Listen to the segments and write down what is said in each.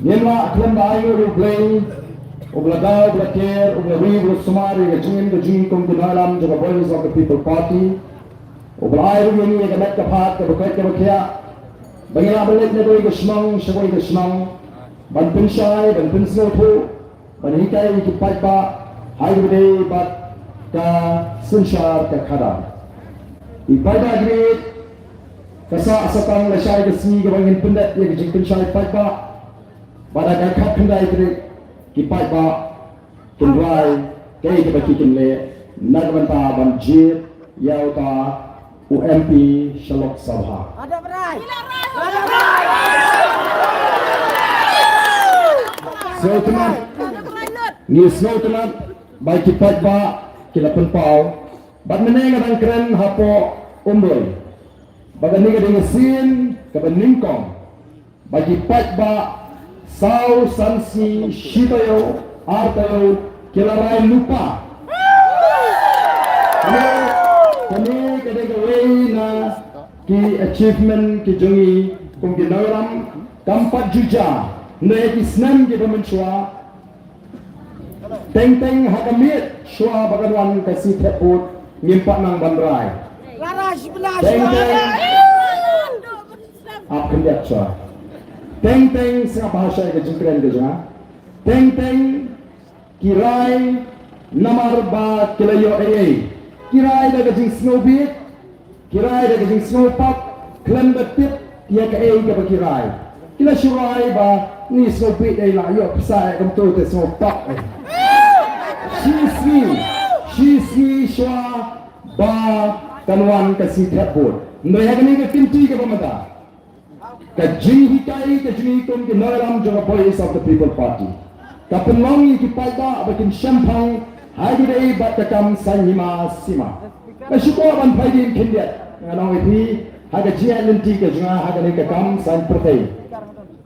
Niemla aklem bayo replay, oblagao, oblaker, oblawi, oblosumari, gajin kong gunalam, jaga Voice of the People Party, oblay rumi ni gamet kapat, kabukai kabakya, bangila balik na doy gasmang, shagoy gasmang, ban pinsay, ban pinsnoto, ban hikay ikipat ba, hai bude bat ka sunshar ka khada. Ipada agreed, kasa asatang lasay gasmi gabangin pundat ya gajin pinsay pat ba, pada kakak kendai kiri kipai ba kendai kaya kita kikin le nagbanta banjir yau ta UMP Shalok Sabha. Ada berai. So teman, ni semua teman baik kipai ba kilapan pau, bad meneng abang keren hapo umroy, bagan ni kadang sin kaban ningkong, baik kipai ba Sau sansi shitayo artayo kilaray lupa. Kami kadang-kadang na ki achievement ki jungi kung ginawaram kampat juja na ikisnan ki pamensyua teng-teng hakamit syua bagadwan kasi teput ngimpak ng bandray. Teng-teng apkendiat syua. Teng-teng sa bahasa yang jengkeren kerja. Teng-teng kirai namar ba kilayo AA. Kirai dah gajing snowbeat. Kirai dah gajing snowpop. Klan betip dia ke AA ke kirai. Kila syurai ba ni snowbeat ay layo pasai kamto te snowpop. She shwa ba kanwan kasi tepur. Ndaya kani ke kinti ke pamata. Kajing hikai kajing ikon ke naram jaga Voice of the People Party. Kapenlongi ki paida abakin shampang hai dei bat kam sanhima sima. Kasuko ban paidin kendiat nganong ipi haga jia lenti ke junga haga ni ke kam san pertai.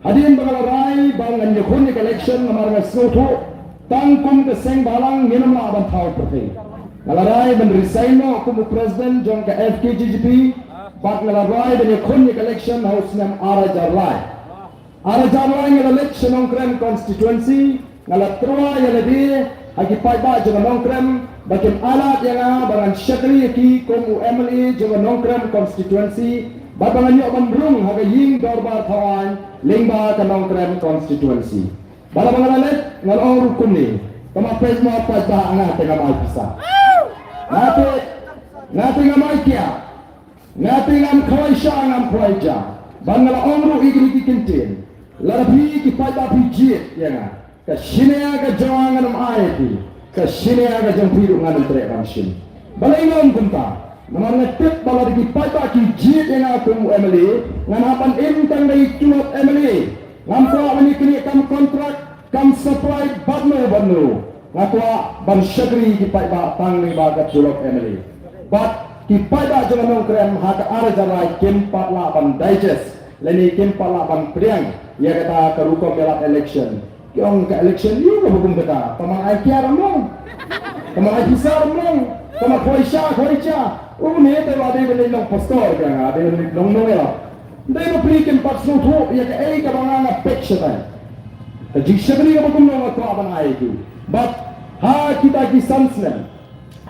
Hadin bangalarai bangan yakun ke election namar ngasnoto tangkum ke seng balang minamla ban thau pertai. Ngalarai ban resign no kumu president jong ke FKGGP Bak ngalarai dan yakun election house nam Arajarlai ngala election ongkrem constituency ngala trua yang lebih hagi paiba jangan ongkrem bagian alat yang barang syakri ki komu MLA jangan ongkrem constituency babangan yok membrung haga ying dorbar tawan lingba kan ongkrem constituency bala bangalalet ngal ong rukun ni kama pesma paiba anga tengah mai pisah ngate ngamai kia ngati ngam khoisha ngam khoija bangala ongru igri kintin larabi ki pada pijit ya nga ka shinea ka jawangan am ayati ka shinea ka jampiru ngan tre ramshin balai ngam kunta namar ngetip balar ki pada ki jit ya nga kum MLA ngan hapan intang dai tulot MLA ngam ko ani kini kam kontrak kam supply badno ngatwa ban syagri ki pada pangli bagat tulot MLA but kipada jangan nongkrem hak Arajarlai kempat lapan digest leni kempat lapan priang ya kata kerukom belat election kiong ke election ni ke hukum kata pemang aikia ramong pemang aibisa ramong pemang khoisha ni tu ada beli long pastor kan ada beli long noel dia mau beli kempat suatu ya ke ai ke bangang pek setan jika beli ke hukum nong aku abang aiku but ha kita kisansnen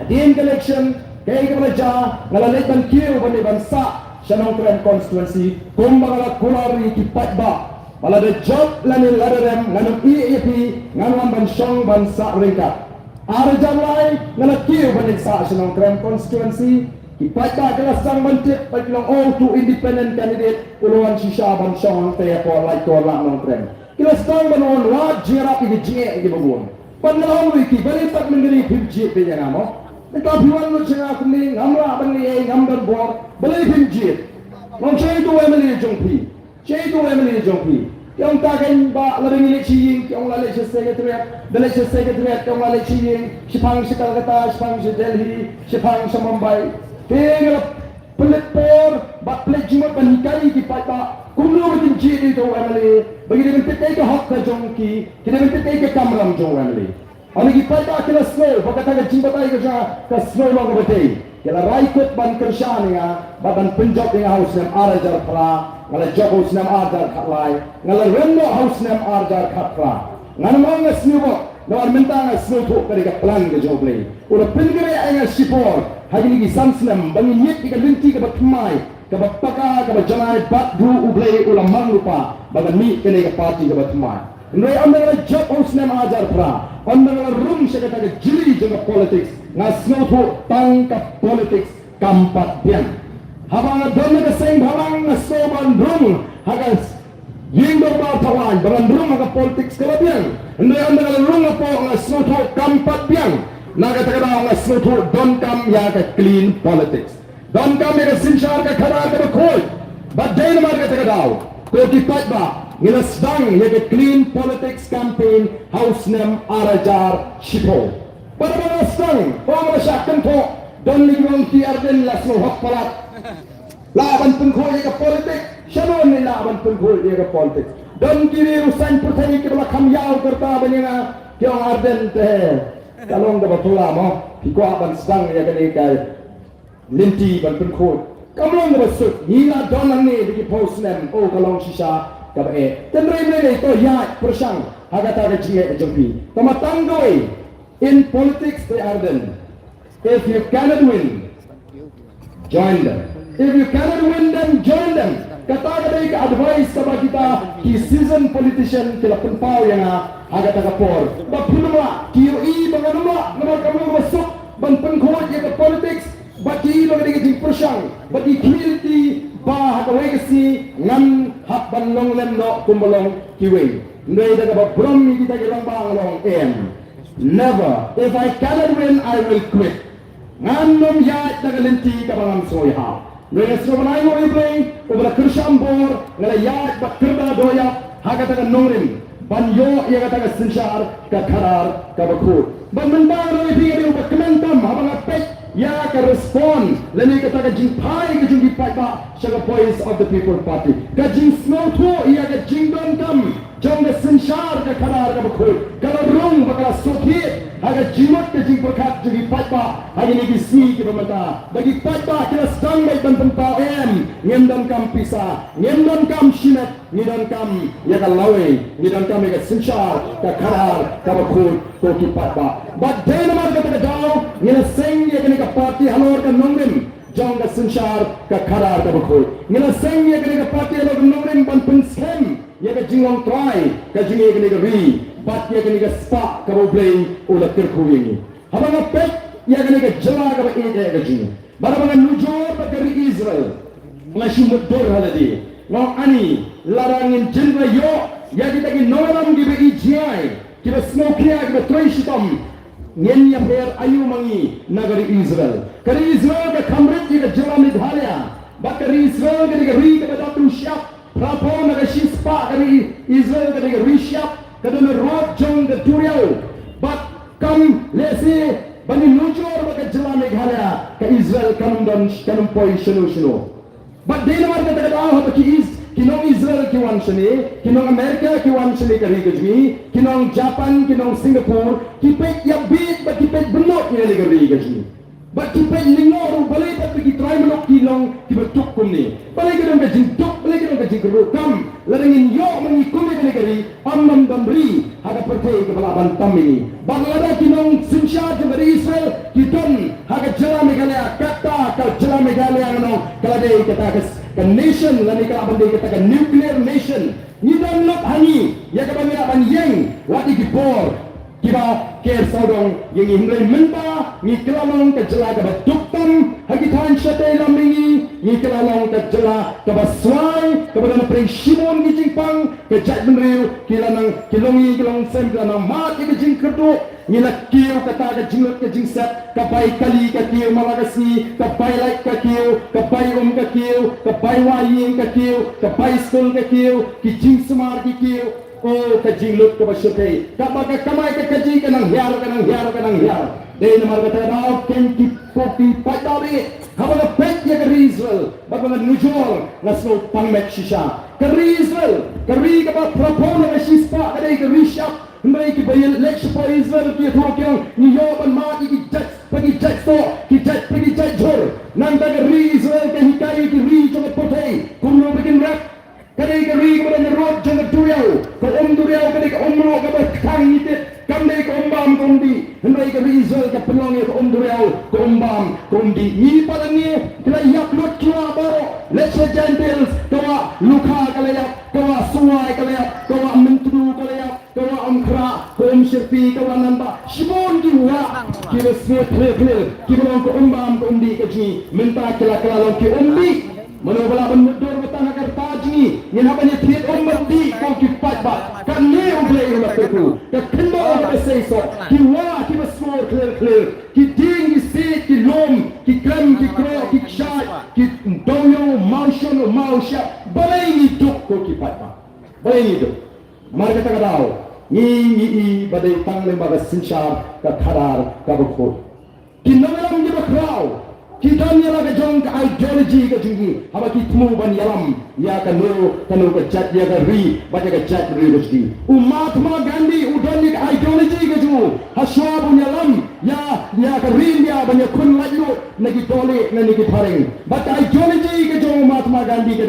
adin election kaya kerja ngalalekan kiu bani bansa shanong kren constituency kumbangala kulari kipat ba bala de job lani laderem nganam EAP nganam bansong bansa ringkat Arajarlai ngalat kiu bani sa shanong kren constituency kipat ba kala sang bantit pagilong all to independent candidate uluan shisha bansong te ko like to la nong kren kila sang banon wa jira pi je ge bagun panalong wiki bali tak mendiri pimji pe ngamo Kapiwan lo cakap ni, ngamla bani ngamdan buat, beli pinjit. Long cai tu MLA jongpi. Yang takkan ba lari milik ciying, yang lari sekretariat, yang lari ciying, sipang Calcutta, sipang Delhi, sipang Mumbai. Tengok pelit por, ba pelit jimat panikai ki pada, kumlo pinjit itu MLA. Bagi dia pinjit ke hak ke jongki, kita pinjit ke kamram jong MLA. Ani kita tak kena snow, bagaimana jimbat air kerja ke snow long berday. kila raikut ban kersyani nga badan penjok nga haus nem arajar pra ngala jok haus nem arajar khatlai ngala rembo haus nem arajar khatra ngana mo nga snibo nawar mentang snutu kari ka plan ga joble ula pilgire ay nga sipor hagi gi sansnem bangi nyit ka linti ka batmai ka bapaka ka bajanai batdu uble ula manglupa bagan mi kene ka party ka batmai ndai amna jok haus nem arajar pra pandang room siya kata jili jeng politics nga snutu tang ka politics kampat biang habang doon na kasing habang na soban room hagas yung ba tawan bangan room nga politics kalabiang ndai amna room nga po nga snutu kampat biang nagatakada nga snutu don kam ya ka clean politics don kam ya sinshar ka khara ka khol baday na magatakada ko kipat ba Ngilasdang yake clean politics campaign house nem arajar shipo. Pada ngilasdang orang masyarakat ko don ligong ti arden lasno hakpalat. Laban pun ko yake politik, shanon ni laban pun ko yake politik. Don kiri usain putani ke bala kamyaw kerta banyanga kyong arden te. Kalong da batula mo, piko aban sedang yake ni kai linti ban pun ko. Kamong da basut, hila don ni di post nem o kalong shisha kabe tenrei to ya persang hagata ga jinge jompi tamatangoi in politics they are then if you cannot win join them if you cannot win them join them kata ga advice sa kita ki season politician kila punpao yang hagata ga por bapulma QE banganuma nomor kamu masuk ban pengkhot ya politics bagi lo ga jing persang bagi community ba hakawai kasi ngam hak ban long lem no kumbalong kiwe ndai daga ba brom mi kita gelang bang long em never if I cannot win I will quit ngam nom ya daga lenti ka bangam soy ha ndai so banai mo ibrei ubra krisham bor ngala ya ba kirda doya haga daga nongrim ban yo ya daga sinshar ka kharar ka bakhut ban mandang ro ibi ge ba kementam habang apek ya ka respond leni kata ka jingpai ka jungi pai ba shaga voice of the people party ka jing snow to ya ka jingdon kam jong the sinshar ka kharar ka bakhul kala rung ba kala sothi aga jimot ka jing prakhat jungi pai ba hagi ni si ki pamata bagi pai ba kala stang bai ban pa em ngendon kam pisa ngendon kam shinet ngendon kam ya ka lawe ngendon kam ya ka sinshar ka kharar ka bakhul ko ki pai ba but then mar ka ta daw ngena seng ya ka party halor ka nongrim jong ka sinshar ka kharar ka bakhul ngena seng ya ka party halor ka nongrim ban pun scam ya ka jingong try ka jinge ka ri but ya ka spa ka boblay ula kirkuwingi habang pet ya ka jala ka ba ide ka jinge barabang nujor ba ka Israel ngashi mudor haladi no ani larangin jinra yo ya kita ki noram di BIGI kita smokia kita troishitam ngen ya ber ayu mangi nagari Israel kari Israel ka khamrit ka jala midhalya ba kari Israel ka ri ka datu shap rapo naga shispa kari Israel ka ri shap ka do road jong the turiao but kam lesi bani nujor ba ka jala midhalya ka Israel kanum don kanum poi shino but dena mar ka ta daw ha ki is kinong Israel ki wan shani kinong America ki wan shani kari gajmi kinong Japan kinong Singapore ki pek ya bit ba ki pek benok ni kari gajmi ba ki pek lingor balai ba ki try menok kilong ki betuk kumni balai ka dong gajing tok balai ka dong gajing kam larangin yo mangi kumni kari amman damri haga pertai ke balaban tamini banglada kinong sinsha dari Israel kiton haga jala megalaya kata ka jala megalaya no kalade kata ka nation lani ka abande kata ka nuclear nation ni dan not hani ya ka bangya ban yeng wati ki por kiba ker saudong yang himlai menta ni kelalong ka jala ka batuktam hagi than shate lamingi ni kelalong ka jala ka baswai ka badan pre shimon gi jingpang ka jat benriu kilanang kilongi kilong sem kilanang mat gi jingkerdu ni nak kiu kata ka jingot ka jingsat ka pai kali ka kiu malagasi ka pai like ka kiu ka pai ka kiu ka pai waying ka kiu ka pai school ka kiu ki jing smar ki kiu oh ka jinglut ka basyute ka baka kamay ka jing ka nang hiar dei namar ka tao ken ki kopi patabi habang pet ya ka Israel babang nujol nasno pangmek shisha ka Israel ka ri ka ba propone ka shispa ka dei ka rishap Mereka bayar leks pa Israel ki thokyo ni yo ban ma ki judge pa pergi jaj so pergi jaj jor nang ta ri Israel ke hikai ki ri jong potai kumno bikin rap kadai ke ri ko na rod jong duriau ko duriau kadai ke umro ka ba khang ni kandai ko umbam kondi hendai ke ri Israel ke pelong ko duriau ko umbam kondi ni palani kila yak lot kila baro let's gentles kawa luka kala yak kawa suai kala yak kawa mentru kala yak kawa amkra kom shirfi kawa namba shimon ki wa ki resmet clear ki belong ko umbam kondi ke ji minta kila kala long ki umbi Manobala bendur betang agar tajni yang namanya tiap umat di kau kipat bak kan ni umplay umat itu kan kendo orang bersesok ki wah ki besmur clear ki ding ki sit ki lom ki krem ki kro ki shat ki doyo motion mausha balai ni duk kau kipat bak balai ni duk mari kita kadau ni badai tang lembaga sinshar ka khadar ka bukho ki namalam ni bakrau kita ni lah kejong ke ideologi ke tinggi. Apa kita mau ban yalam ya kanu ke cat ya ke ri baca ke cat ri rezeki. Mahatma Gandhi udah ni ke ideologi ke tu. Haswa pun yalam ya ke ri dia banyak kun laju nagi tole nagi paring. Baca ideologi ke tu Mahatma Gandhi ke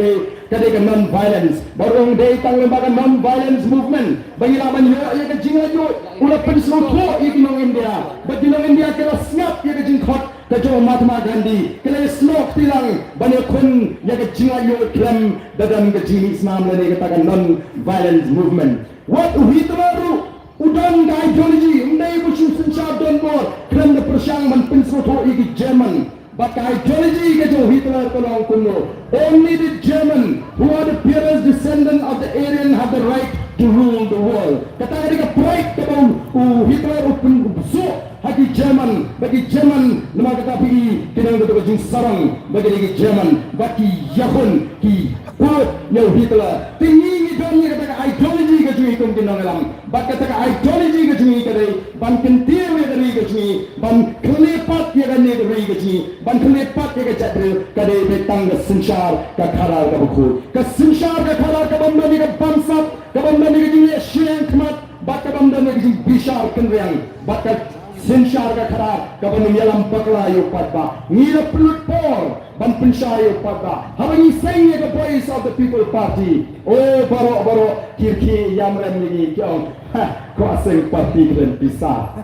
ke non violence. Barang day tang lembaga non violence movement. Bagi lawan ya ke jingaju ulah pensel tu ikinong India. Bagi India kena siap ya ke jingkot. Kejauh Mahatma Gandhi kena slok tilang banyak kun yang kejingayo klaim dalam kejini Islam lagi katakan non-violence movement. What Hitler udan ke ideologi undai bucu sensyab dan bor klaim de persang man pensoto igi German. But ideologi kejauh Hitler kolong kuno. Only the German who are the purest descendant of the Aryan have the right to rule the world. Katakan dia pride kebau Hitler upun busuk bagi Jerman nama kata pergi kena betul jing sarang bagi Jerman bagi Yahun ki kuat yang Hitler tinggi ni kata ideologi ke cumi kum kena dalam bak kata ideologi ke cumi kata ban kentir ke dari ke cumi ban kelepat ke dari ke cumi ban kelepat ke jadre kata betang ke sensyar ke kharar ke buku ke sensyar ke kharar ke benda ni ke bansat ke benda ni ke jing syeng kemat bak ke benda ni ke jing bishar kenriang bak sensyar ka kharap kaban yalam pakla yo patba ngira pelut por ban pensyar yo patba habani sing ka voice of the people party oh baro kirki yamram lagi kyong ko asing party dan bisa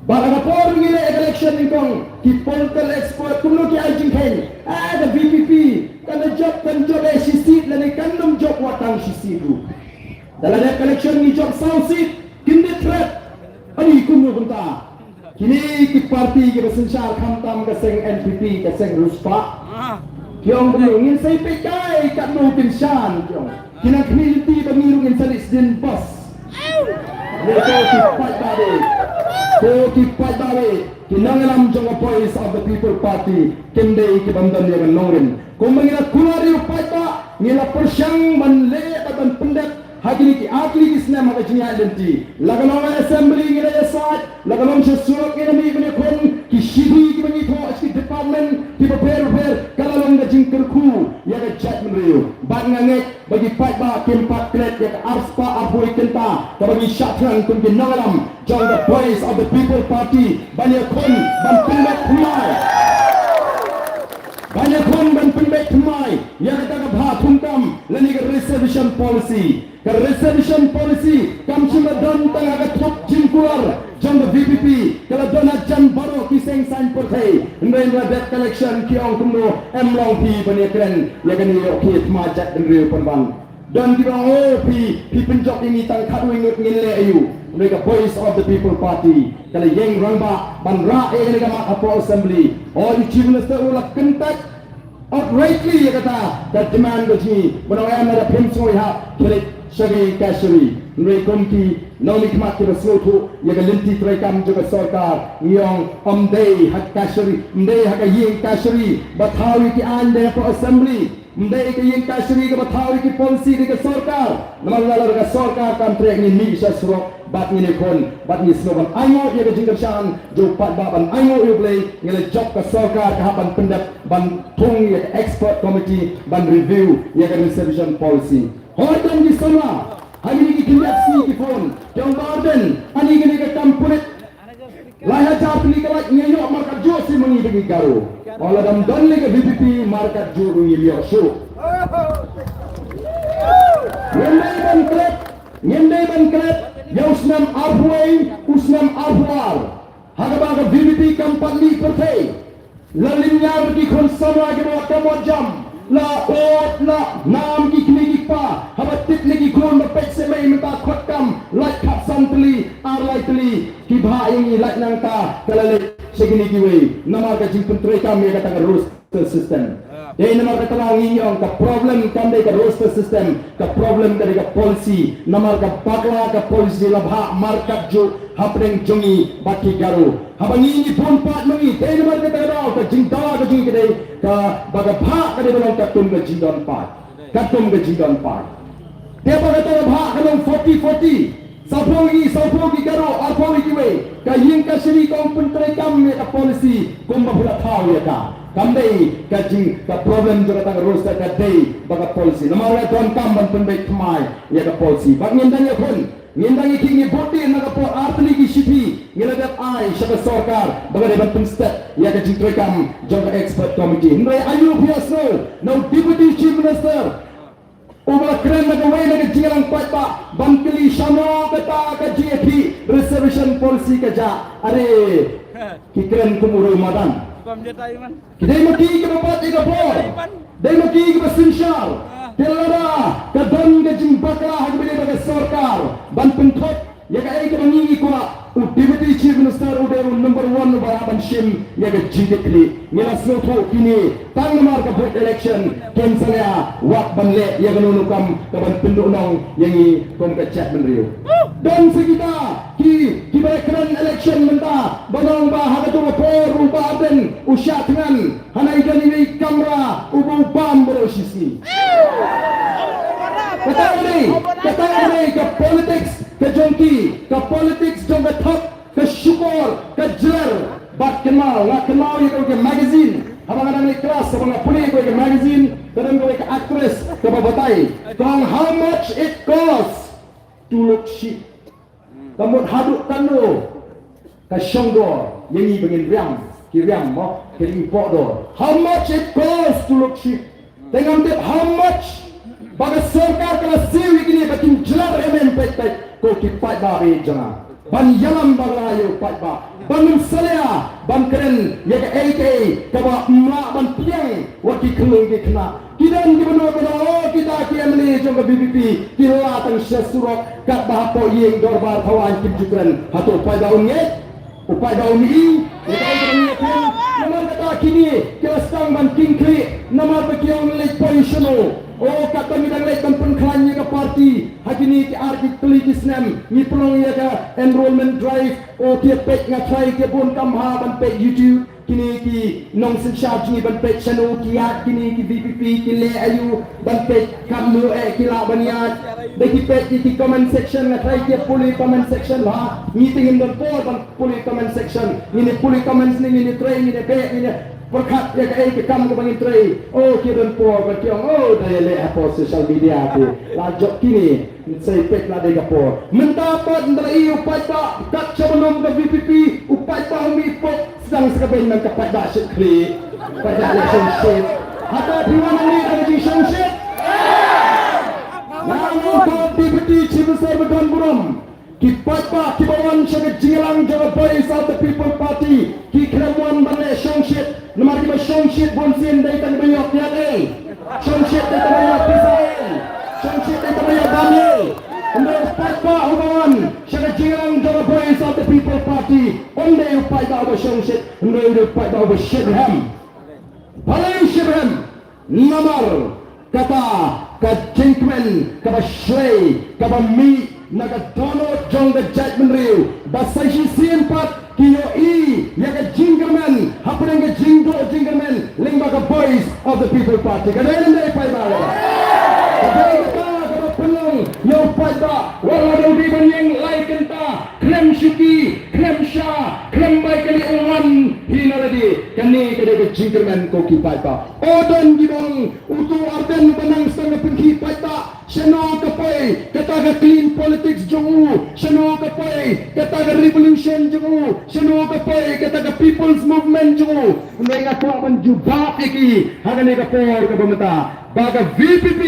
baraga por ngira election ingkong ki political expert kuno ki ajing ken the VPP kan job SCC lani kandom job watang sisidu dalam election ni job south seat kinde threat ani kuno bunta kini ki parti ki besensyar khamtam ke seng NPP ke seng Ruspa kyong ngin sai pe kai kat no pinshan kyong kina community pemilu ngin salis din bos ko ki pai babe kinang lam jong voice of the people party kende ki bandan dia nongrin ko mengira kulari pai pa ngila persyang manle ban pendak Hakini ki akli kisna maka jini identity. Lagalong assembly ngira ya saat, lagalong sesuatu kena mi bani kon ki shidi ki bani to aski department ki prepare kalalong da jingkerku ya ga chat menriu. Bag ngangek bagi pat ba kempat klet ya ga arspa aboy kenta ka bagi syatran kun ki nagalam jong the voice of the people party bani kon ban pindak kumai. Banyak kon ban pindak kumai ya ga ta bha thumkam lani ga reservation policy. Ke reservation policy kam cuma don tengah ke top jingkuar jam VPP kalau dona jam baru kiseng sign portai indra debt collection kiong kumno emlong pi penekren ya kan yo kit majat den riu penban dan kita pi penjok ini tang khadu ingut ngile ayu mereka voice of the people party kalau yang ramba ban ra mereka mak apa assembly all chief minister ulak kentak outrightly ya kata that demand gaji menawa ada pimsoi ha kelik Shagi Kashri, Nui Kumki, Noni Kmaki Baslotu, Yagalinti Trekam Juga Sorkar, Nyong, Omdei, Hak Kashri, Mdei Haka Ying Kashri, Bathawi Ki Ande for Assembly, Mdei Ki Ying Kashri, Bathawi Ki Policy Ki Sorkar, Namalala Ka Sorkar Kamtrek Ni Misha Surok, Bat Ni Nekon, Bat Ni Slogan, Ayo Yaga Jingershan, Jo Pat Baban, Ayo Yublay, Yale Job Ka Sorkar, Kahapan Pendap, Ban Tung Yaga Expert Committee, Ban Review, Yaga Reservation Policy. Hoitan di sana, hari ini kita si phone, yang garden, hari ini kita kampunet, lahir jauh ni kalau nyayo garu. Ola dam don le ke VPP markat juru ilio su. Nyendai ban klep, ya usnam arhuai, usnam arhuar. Hagabaga VPP kampani pertai. Lalinyar di konsama ke bawah kamar jam. La ot la nam ki kini ki pa habatit lagi kun mepek semai minta khotkam like kat santli ar lightly ki bha ini like nang ta kalale segini ki we nama ka jing pentri kami kata ka roster system dei nama ka talang inyong ka problem kam dei ka roster system ka problem dari ka policy nama ka pakla ka policy labha markat jo hapring jongi baki garu habangi ni pun pat mengi dei nama ka talang ka jing dawa ka jing kedai ka baga bha ka dei dalam katum ka jing don pat katum ka jing don pat dia baga ta bha ka long 40 Sapogi garu alpogi kiwe ka yin ka siri kong pentrai kam me ka policy kumba bula thau ya ka kamdei ka jing ka problem jo ka roster ka dei baga policy namara don kam ban penbai thmai ya ka policy bag ngindang ya khun ngindang ki boti na ka po artli ki shithi ngila ai shaba sarkar baga de ban step ya ka jing kam jo ka expert committee ndai ayu biasno no deputy chief minister Ubah keren nak away nak jiang kuat pak bangkili sama kata ka GAP reservation policy kaja are kikeren kumuru madan kidai maki ke bapak tiga boy dai maki ke basinsyar telara ka don ka jing bakra hagbele baga sarkar ban penthot ya ka ai ke bangi ko deputy chief minister udah number 1 baraban shim ya ka GAP ngila sloto kini tang nomor ka vote election kensalya wak banle ya ganunu kam kaban pendunong yang i kom ka chat menriu dan sekita ki background election menta banong ba hagatu por ubaden usya dengan hanai gani kamera ubu bam berosisi kata ini ke politics ke jongki ke politics jong ke top ke syukur ke jelar bat kenal nak kenal itu ke magazine abang ada ni kelas abang puli ke magazine kadang ke actress ke babatai tong how much it costs to look chic kamu haduk tanu ke syongdo yang ni bengin riam ki riam mo ke import do how much it costs to look chic tengam tip how much baga sarkar kala siwi kini bakin jelar emen pet ko ki pat ba be jana ban yalam bagayo pat ba ban salya ban keren ya ka AK ka ba ma ban piang wati kelung di kena kidan di beno beno kita ki amli jong BBP ki la tang syasurak kat ba po yeng dorbar thawan kim jukran hato pai daun nge upai daun ni kita ni pun nomor kata kini kita stang ban kingkli nomor bekiong lek positional oh kata midang lek kampun klannya ke parti hakini ki arki kli kisnem ni pelong ya ka enrollment drive oh kia pek ngatrai ke pun kamha ban pek YouTube kini ki nong sen charge ni ban pek channel kiat kini ki VPP ki le ayu ban pek kamu kila baniat deki pek ki comment section ngatrai ke puli comment section ha ni tingin ban por ban puli comment section ni puli comments ni tray ni pek ni berkat ya ke kamu ke bangin tray oh kiran por berkiong oh daya le apa social media tu lajok kini saya pek la dega por mendapat dari upai tak kat sebelum ke VPP upai tak umi pok sedang sekaben nang kapat dak shit kli pada election shit ada piwana ni election shit lalu ko deputy chief minister bedan buram ki papa ki bawan syek jingelang jawa boy South People Party ki kremwan bane shit nomor di shit bonsin dai tan bayok ya shit dai tan bayok pisain shit dai tan bayok daniel under papa ubawan syek jingelang jawa boy South People Party onde upai da ba shit onde upai da ba shibham paling shibham nomor kata ka jinkmen ka ba shrei ka ba mi naga dono jong the judgment real basashi simpat kiyo ya ka jingerman hapeng ka jingerman lingba ka boys of the people party kadang dai pai ba kadang ka pelong yo pai ba wala do di banyeng lai kenta klem shiki klem sha klem bai kali uwan hinaradi kani kada ka jingerman ko ki pai ba odon gibong utu arden banang sang pengki pai ba seno ka pai kata ka clean politics jongu, sino ka pai kata ka revolution jongu, sino ka pai kata ka people's movement jongu. Unai nga ko man jubab iki hagani ka por ka bamata. Baga VPP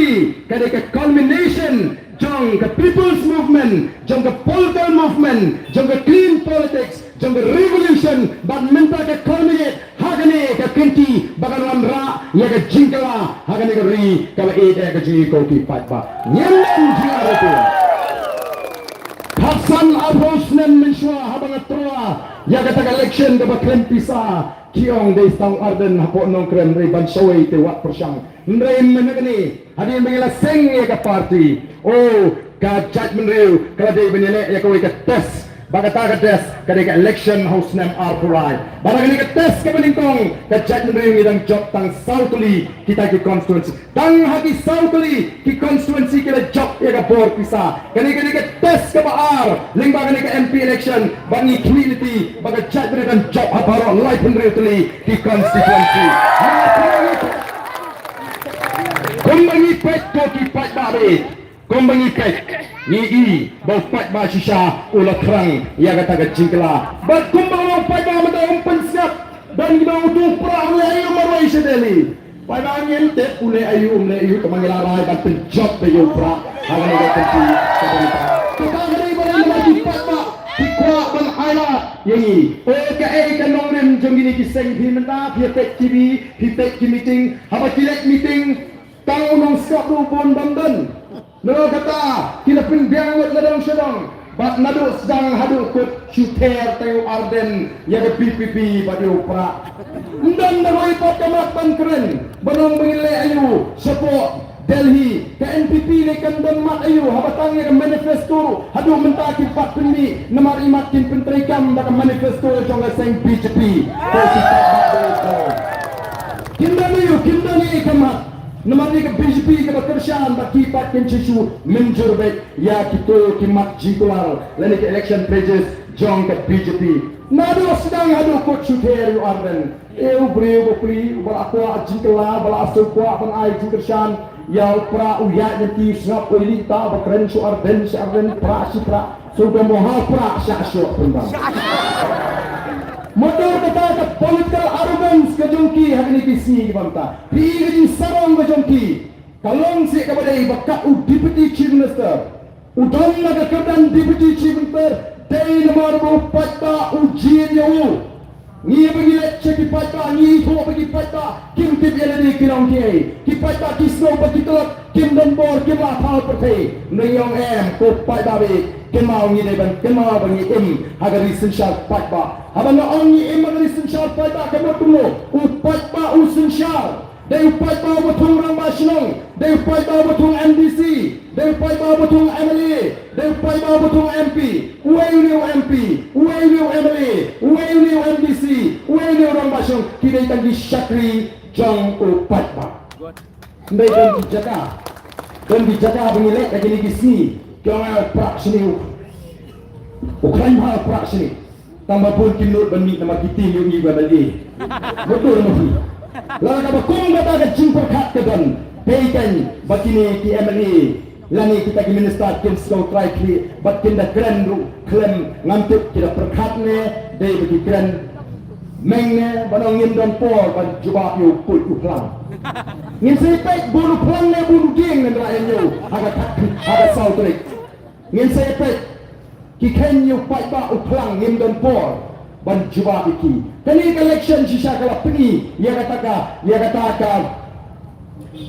kada ka culmination jong ka people's movement, jong ka political movement, jong ka clean politics, jong ka revolution, bag menta ka culminate hagani ka kinti bagalan ra ya ka jingkala hagani ka ri ka ide ka ji ko ki pat ba nyen jiaro tu Hasan Abos nem menswa habang atroa ya ka tag election ka ba klempisa kiong de stang arden hapo nong krem re bansoy te wat persyang ndre menagani hadi mengila seng ya ka party oh ka judgment reu kala de benele ya ko ka test bagata ka test kada ka election house nem arpurai barang ka test ka beningkong ka judgment reu ngidang job tang southly kita ki constituency tang hagi southly ki constituency kita job ya ka bor pisa kani ka test ka baar ling bagani ka MP election bangi community baga judgment kan job habaro life reu ki constituency kumbangi pet ko ki pat babe kumbangi pet ni i bau pat ba shisha ula krang ya kata ka jingkla bat kumbang pat ba mata umpan siap dan kita utuh perang le ayu marwai sedeli pai ba ngel te ule ayu kamangila rai ban penjob be yo pra hagani ka kanti kita ngari ba lagi pat ba dikwa ban aila yangi o ka ka nongren jongini ki seng himenta pietek tv pietek meeting haba kilek meeting tang unong skap do bon damdan no kata kila pingbiang wat ladang sedang bat nadu sedang hadu kut shooter tayo arden ya ke PPP badi upra ndan naroi pot kamat ban keren banong mengile ayu support Delhi ke NPP ni kandan mat ayu habatang ya ke manifesto hadu mentaki pat pini namar imat kin pentrikam da ke manifesto jong seng BJP ko kita kindani kamat namanya ke BJP ke bekerjaan bagi pat kencucu menjurbek ya kita kimat jikular lain ke election pages jong ke BJP nado sedang hadu kot shooter yu arden breu bopli bal aqua jikla bal asu kwa ban ai bekerjaan ya pra uya nanti snap polita bakren su arden pra sudah mohal pra syasyo pendam motor kata ke political arrogance ke jongki hari ni kisi banta pi sarong ke jongki kalong si kepada bakat deputy chief minister udang naga kedan deputy chief minister dari nomor 4 ujian yo ni bagi lecture ki pata ni ko bagi pata kim tip ele ni kirong ki pata kisno bagi telak kim dan bor kim la phal perthei neyong em ko pata be kemau ni deban kemau bagi em hagari sensyal patba habang ang ni em hagari sensyal patba kemo tumo upatba usensyal dai upatba betung rang basinong dai upatba betung MDC dai upatba betung MLA dai upatba betung MP uai MP MLA uai MDC uai rang basinong kidai tangi syakri jong upatba dai dan dijaga bengilek lagi ni kisni jangan prak sini Ukraine hal prak sini tambah pun kinut bani nama kita yung iba bali betul nama ni lalu kalau kung kata ke jumpa kat ke dan paykan bakini ki MLA lani kita ki minister kin so try ki bakin da kren ru klem ngantuk kita perkat ne dei bagi kren mengne banong ngin don por ban jubah yu put uplang ngin sepek bulu plang ne bulu geng ne rayan yu aga sautrik ngin sepek ki ken yu pai ba uplang ngin don por ban jubah iki kani election sisa kala pengi ia kata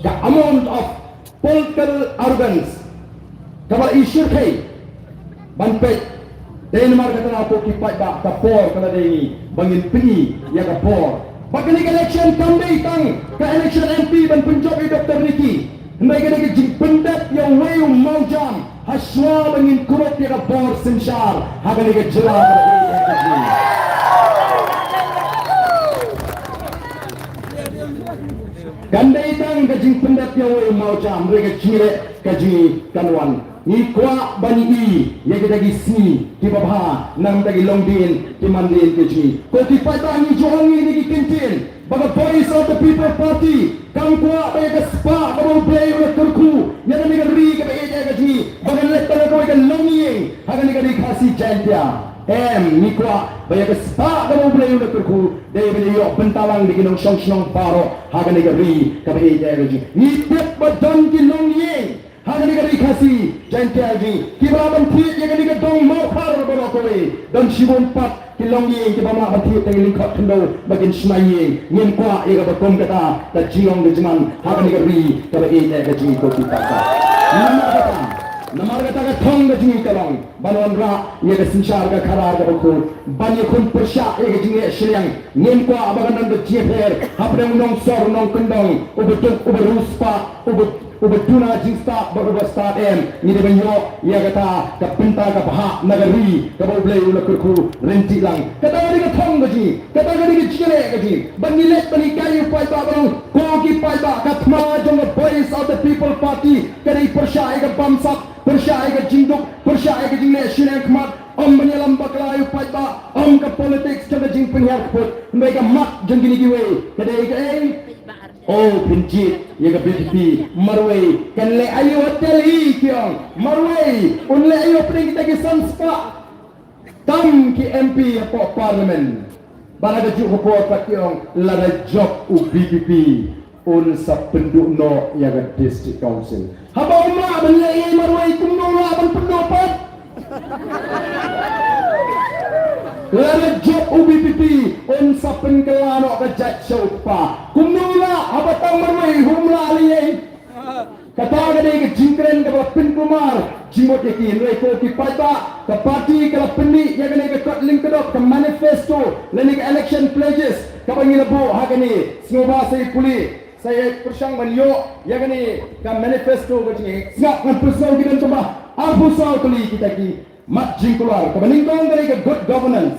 the amount of political arrogance kabar isyur kai ban pek Denmark kata apa kipat dak kapor kala dei bangin pengi ya kapor bagani election kami tang ke election MP ban penjok Dr. Ricky hendai kena ke jing pendat yang wayu mau jam haswa bangin kurut ya kapor sensyar hagani ke jela gandai tang ke jing pendat yang wayu mau jam mereka jire ke jing kanwan ni kwa bani i ya kita gisi ki babha nang tagi longdin ki mandin ke ji ko ki pada ni johangi ni ki kintin baga voice of the people party kang kwa ba ka spa ba play ula turku ya ni ga ri ka ba ya ga ji baga le ta ko ga longi haga ni ga ri khasi jantia ni kwa ba ya ka spa ba play ula turku dai ba yo bentalang di kinong song paro haga ni ga ri ka ba ya ga ji ni tep ba don ki longi haga ni ga ri khasi jantia ji ki ba ban thi ya ga ni ga dong mo khar ba ko we dan shibon pat kilong ye ke bama bathi teng lingkot thendo bagin smai ngin kwa e ga kom kata ta jiong de jman ha ka ni ga ri ka ba e ne ga ji ko ti ta ka namar kata ka thong ga ji kalong balon ra ye ga sinchar ga kharar ga ko ban ye khun persha e ga ji ne shriang ngin kwa abagan nan de ji pher hapre nong sor nong kendong ubetuk uberuspa ubetuna jingsta berbasta ni de banyo ya kata ka pinta ka baha nagari ka boble ula kurku renti lang kata ni ka thong gaji kata ni ka chire gaji banile pani kayu pai ba barang ko ki pai ba ka thma jong the voice of the people party kari persha ka bamsak persha ka jingduk persha ka jingne shine khmat menyelam baklayu pai ba ka politics ka jing penyak put mereka mak jeng gini giwe kada ka oh pinjit ya ga BTP marway kan le ayo hotel hi kyong marway unle ayo pring kita ki sanspa tam ki MP po parliament bala ga ju ko pa kyong la da job u BTP un sa penduk no ya ga district council haba umma ban le ai marway kum no la ban penduk pat la job UBPP on sapen kelano ka jat pa kumnula abatang marway humla ali kata ga de jingkren ka pin kumar jimot ki re ko ki pada ka party ka pendi ya ga ne ka link ka manifesto le ni election pledges ka bangila bo ha ga ni snoba sai puli saya persang banyo ya ga ni ka manifesto ga ni snap kan persang gidan coba abu sao tuli kita ki mat jingkular ka baningkong ga ni good governance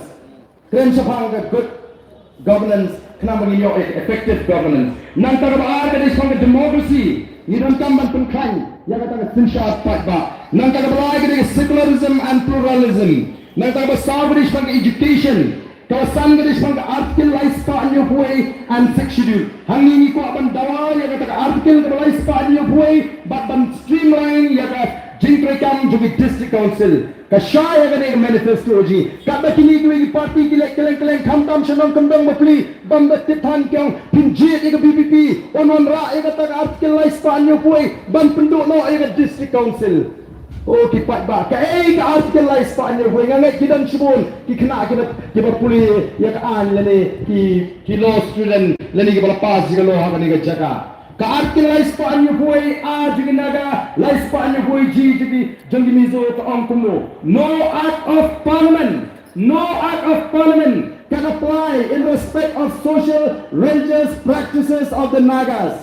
kren sapang ga good governance kenapa ni yo effective governance nang ta ba ar ka di sang democracy ni dan kamban pengklan ya kata ka sinsha pat ba nang ta ba ka di secularism and pluralism nang ta ba savage sang education kawasan ka di sang article life pa anyo buhay and sex schedule hangini ko aban dawa ya kata ka article ka life pa anyo buhay but ban streamline ya ka jingkre kam jugi district council kashaya ka ni manifesto ji kada kini ki party ki keleng kham shanong kandong mapli bamba tithan kyong pinjit ega BPP onon ra ega tak article life panyo puai ban penduk no ega district council oh ki pat ba ka ega article life panyo puai ngai kidan shibun ki khna ki ba puli ya ka an lene ki law student lene ki bala pass ji lo ha ka ni ga jaga ka article life panyo puai a ji naga life panyo puai ji jangi mizo ka angkumo no act of parliament can apply in respect of social religious practices of the Nagas,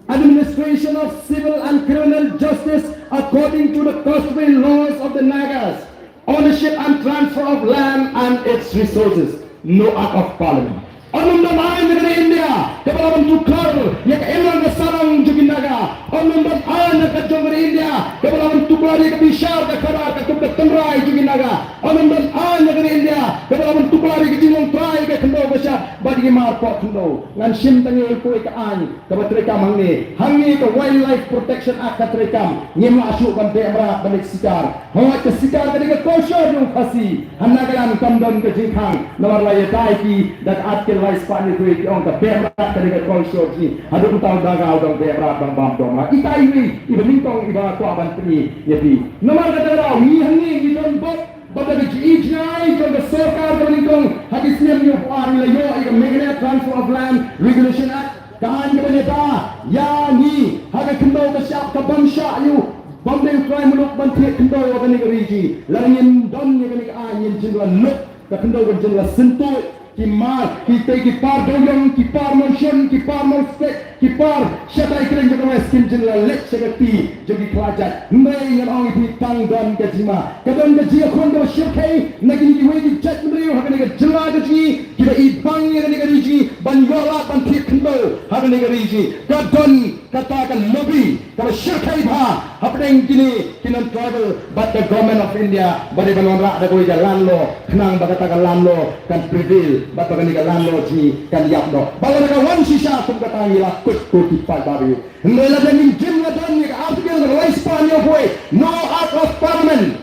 administration of civil and criminal justice according to the customary laws of the Nagas, ownership and transfer of land and its resources. No act of parliament. Anum damai negeri India, kepala tukar yang emang sarang juga naga. Anum damai negeri India, kepala tukar yang besar kekara ketuk tenrai juga naga. Anum damai negeri India, kepala tukar yang jinong trai kekendo besar bagi marpok kendo. Ngan sim tangi ko ikaan, kebetreka mangni. Hangi ke Wildlife Protection Act keterekam. Ngem asuk kan temra balik sikar. Hawa ke sikar ketika kosor yung kasi. Hanagalan kandon ke jingkang. Nomor laya taiki dan atkil rice pani tu iki on ka berat ketika kosor ni. Adu utang daga udang berat bang bam dong. Ita ini iba mintong iba ko aban tni yati. Nomor kata raw ni hangi gidon bot bada ke ijnai ke sarkar ke mintong hadis ni yo ari layo ika Meganet Transfer of Land Regulation Act. Kahan ke baneta ya ni haga kendo ke siap ke bangsa yu Bombay try muluk banti kendo wa kani riji laringin don ni kani ka ayin jingla luk ka kendo ka jingla sentu ki mar ki te ki par doyong ki par monshon ki par monspek kipar syata ikren jeng wes kim jeng lek sekati jeng kelajat mai ngan ong ipi tangdan gajima kadon gaji akon do syirkai nagini ki wegi jat mriu hakan ga jela gaji kita ibang ni ga riji ban yola ban tik kendo hakan ga riji kadon katakan lobby kalau syirkai ba hapdeng kini kinan travel but the government of India bade ban ora ada koi jalan lo kenang bakata lan lo kan prevail bat bagan ga lan lo ji kan yap do bala ga wan sisa tum kata ila kut ko kipat baru ndela dan jim na dan ni article the rice pan your way no act of parliament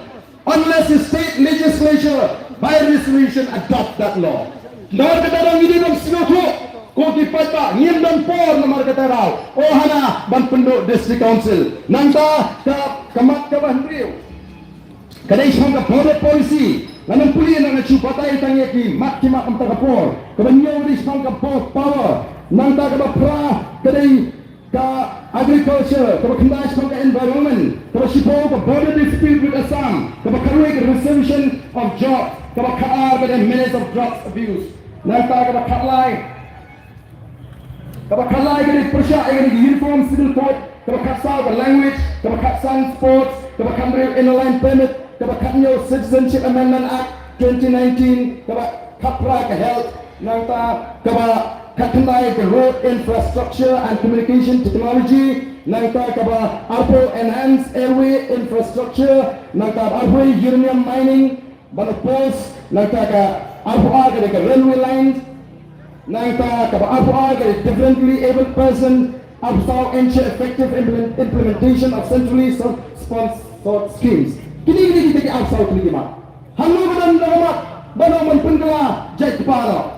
unless the state legislature by resolution adopt that law ndar kata dong ini dong sinoto ko kipat ba ngim dan por nomor kata raw oh hana ban penduk district council nanta ka kamat ka bahriu kadai sangka border policy namun puli nang chupatai tangye ki makima kam takapor kabanyo di sangka power nanta ka pra kadai ka agriculture ka kendai sangka environment ka sipo ka border dispute with Assam ka karwe ka resolution of job ka kaar ka menace of drugs abuse nanta ka kalai ka ni persya ni uniform civil code ka katsal ka language ka katsan sports ka kamre inline permit kabakatnyo Citizenship Amendment Act 2019 kapra ka health nangta kabakatnay ka road infrastructure and communication technology nangta ARPO enhanced airway infrastructure nangta ARPO uranium mining banopos nangta ARPO ka railway lines nangta ARPO ka differently abled person ARPO ensure effective implementation of centrally sponsored schemes. Kini kita ke asal kini mak. Hangu badan lawan, badan menpengkala jai kepala.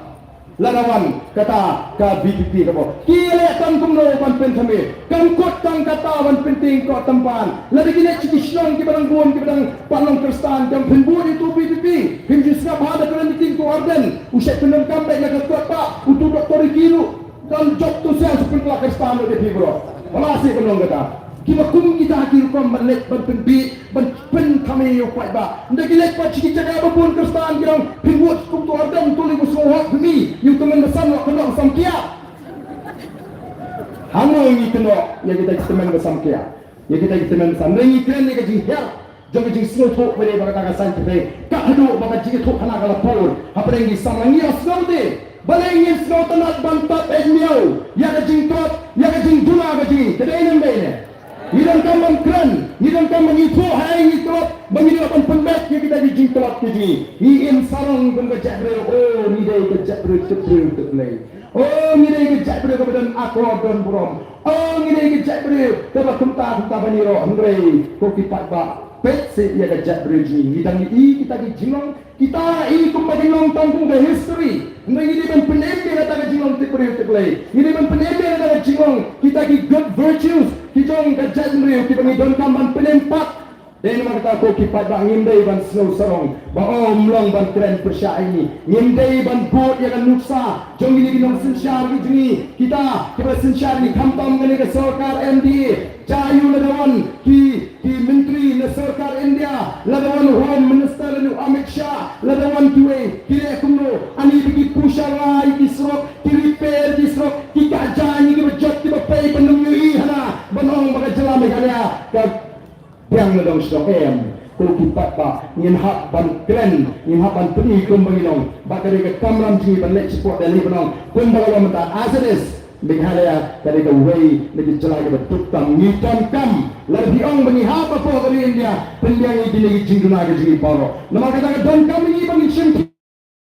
Lawan kata ke BPP kamu. Kile tanggung no menpen kami. Kangkut kang kata menpenting kau tempan. Lagi kini cikisong ke barang buan ke barang palong kristan. Jam penbuat itu BPP. Himji sekap ada kalian meeting ku Arden. Usai penem kambek nak kuat pak. Untuk doktor kilu dan job tu saya sepengkala kristan le BPP bro. Malasi penem kata. Kita kum kita akhir kom melek berpenbi berpen kami yo kuat ba ndak lek pa ciki jaga babun kristan kirang pinbuat kum tu Arden tulis musuh bumi yang teman besan wak kena samkia hamu ini kena ya kita teman besamkia ya kita teman besan rengi kren ni gaji her jong gaji slow talk bere bakata kasan te ka hadu baka ciki talk kana kala pol apa rengi samlangi asal de balengin slow tanat bantat miau ya gaji tot ya gaji dula gaji kedai nembe Hidang kaman keren, hidang kaman itu hai itu, bagi dia pun pembek kita dijingkelak jadi. Iin sarang pun kejap ber, oh ni dia kejap ber terlay. Oh ni dia kejap ber kemudian aku dan buram. Oh ni dia kejap ber kemudian kunta baniro, Andre, kopi pat ba. Pet se ia kejap ber ji. Hidang ini kita dijingong, kita ini kembali long tanggung the history. Andre ini pun penembe kata dijingong terlay. Ini pun penembe kata dijingong kita di good virtues. Kijong kajat meriu kita ngidon kamban penempat dan kata ko kipat bang ngindai ban snow sarong ba om long ban keren persya ini ngindai ban bot ya kan nuksa jong ini ginong sensyar gini kita sensyar ni kamtam gani ke sarkar MDA jayu ladawan ki menteri na sarkar India ladawan home minister nu Amit Shah ladawan kiwe kire kumno ani bigi pusara iki srok ki repair di srok ki kajani ki bejot ki bapai penung yu hana banong baka jelam kaya ka yang ledong stok ko kipat ba ngin hak ban kren ngin hak ban peni kum banginong bakari ke kamram ji ban let support dali banong kum bala mata as it is bighalaya dari the way lagi jelai ke betukam ngitam kam lagi ong bani hapa po dari India pendiang ini lagi jingduna ke jingi paro nama kata don kami ini bani shimki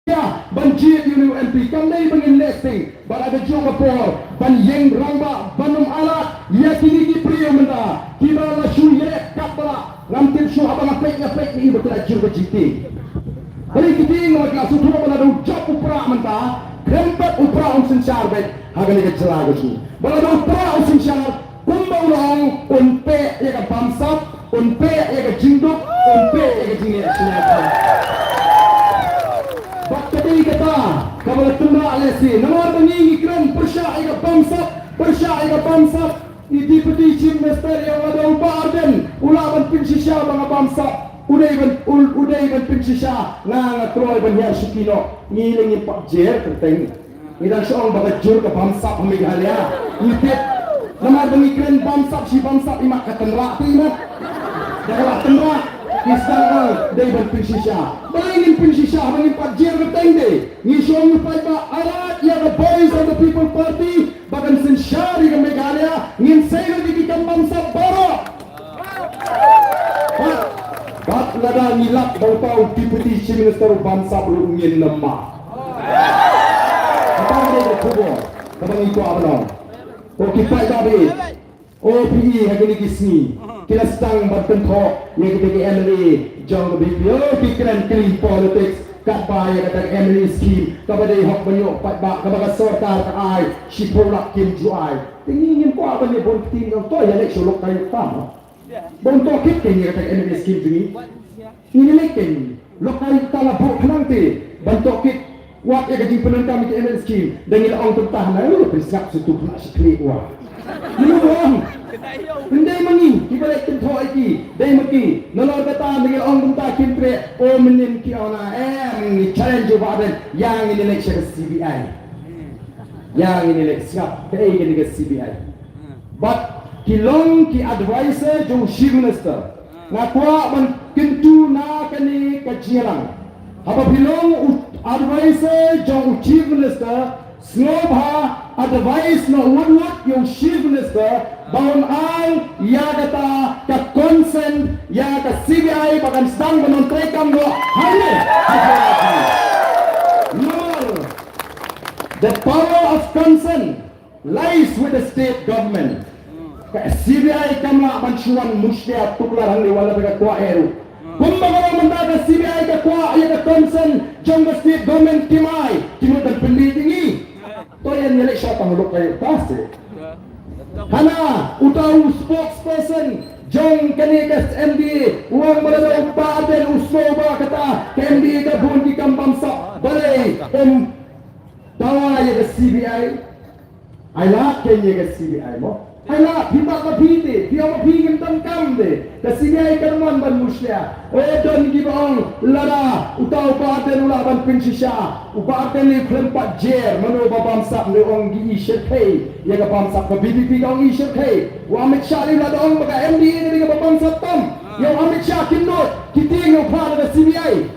ya banjir UNP kami bangin nesting bara ada juga por ban yeng ramba banum alat ya kini ki priyo menda kita la shu ye kapala ramtil shu abang apek ni betul ajur bejiti hari kita ngok la su thua bala do jap upra menta krempat upra unsin char bet hagani ke jela gaji bala do upra unsin char kumbau long unpe ya ka bamsap unpe ya ka jinduk unpe ya ka jingi Bakti kata kamu tunda alesi nomor bengi ikram persya ika bangsa di deputy chief minister yang ada Arden ulaban pinsisya bang bangsa uday ban pinsisya na troy ban ya sukino ngiling pak jer keteng Ida seorang bagajur ke bangsa Meghalaya. Itip nama pemikiran bangsa si bangsa imak ketenrak tu imak. Janganlah tenrak. Kisah dari berpinsisha. Bangin pinsisha, bangin pajir bertende. Ngisong pajba alat yang the boys of the people party. Bahkan sensyari ke Meghalaya. Ngin saya dikikan bangsa baru. Kat lada ngilap bau tahu deputy chief minister bangsa belum ngin lemah. Apa dia berkubur? Kabang itu apa dong? Oh kipai babi. Oh PE hari ni kisni. Kita sedang bertentok yang kita ke MLA jong ke BPO pikiran clean politics kat bayar kata MLA scheme kepada hak banyak pak kepada serta ai si produk kim juai. Ingin ko apa ni bon tin to ya lek sulok kai tam. Bon to kit ni kata MLA scheme ni. Ini leken lokal tala bu nanti bentuk kit wat ya gaji penentang di MLA scheme dengan orang tentah na lu bersiap situ nak sekali wah. Ini orang Hindi mangi, kita lek tentu lagi. Dai maki, nolor kata dengan orang tentang kimtre, oh menim kiona, ni challenge badan yang ini lek CBI, yang ini lek siap, kaya ini ke CBI. But kilong ki advisor jong chief minister, nakwa man kentu na kani kajilang. Haba pilong advisor jong chief minister, snobha advice na woodward yung chief minister baon ang yagata ka consent ya ka CBI bagan sedang menontreka mo hanya no, the power of consent lies with the state government. Ka CBI kamla bansuan musya tuklar ang wala ba kwa eru kumbaga mandaga CBI ka kwa ya ka consent jong state government kimai kimutan penditingi to yan nilai siya pangulok kayo pasti. Hana utaw spokesperson jong kanikas MD uang malala upaten usmo ba kata MD ka bundi kang bangsa balay tawa ya ka CBI ay lahat kanya ka CBI mo ay lahat himba ka piti di ako pigim tangkam de ka CBI ka naman ban musya o don gibaong lada utaw upaten ulaban pinsisya upaten ni klempat jer mano babamsak ni ong giisir kay ya ka bamsak ka BBP ka ong isir kay wa amit siya ni lada ong baka MD ni ka babamsak tam yung amit siya kindot kiting yung para ka CBI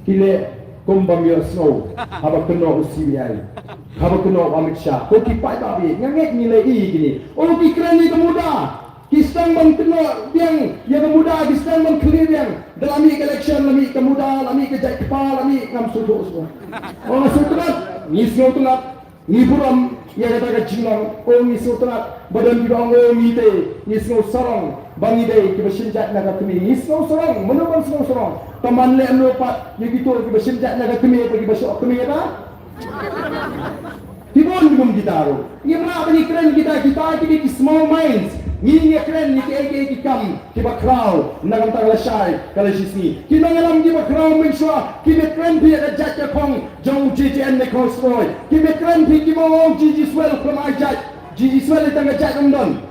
kile kumbang yung snow habang kuno ko CBI habang kuno ko amit siya kung kipay babi ngangit nilai gini o pikiran ni kemuda kisang bang kuno yang kemuda kisang bang clear yang dalam election lami kemuda lami kejai kepala lami ngam sudut semua o sudut ngisno tunat ngiburam ya kata ka jingang o ngisno tunat badan bidang o mite ngisno sarong bangi dai ki bersenjat naga kemi ngisno sarong menubang sarong sarong taman le anopat ya gitu ki bersenjat naga kemi bagi besok kemi apa tibon bum gitaro ni mana bani keren kita ki small minds ni keren ni ke kam ki ba crowd nagam tagla shai kala sisni ki nangalam ki ba crowd min shwa ki be keren bi da jat kong jong JJN ne crossroad ki be keren bi ki mo GG swell from I jat GG swell tanga jat don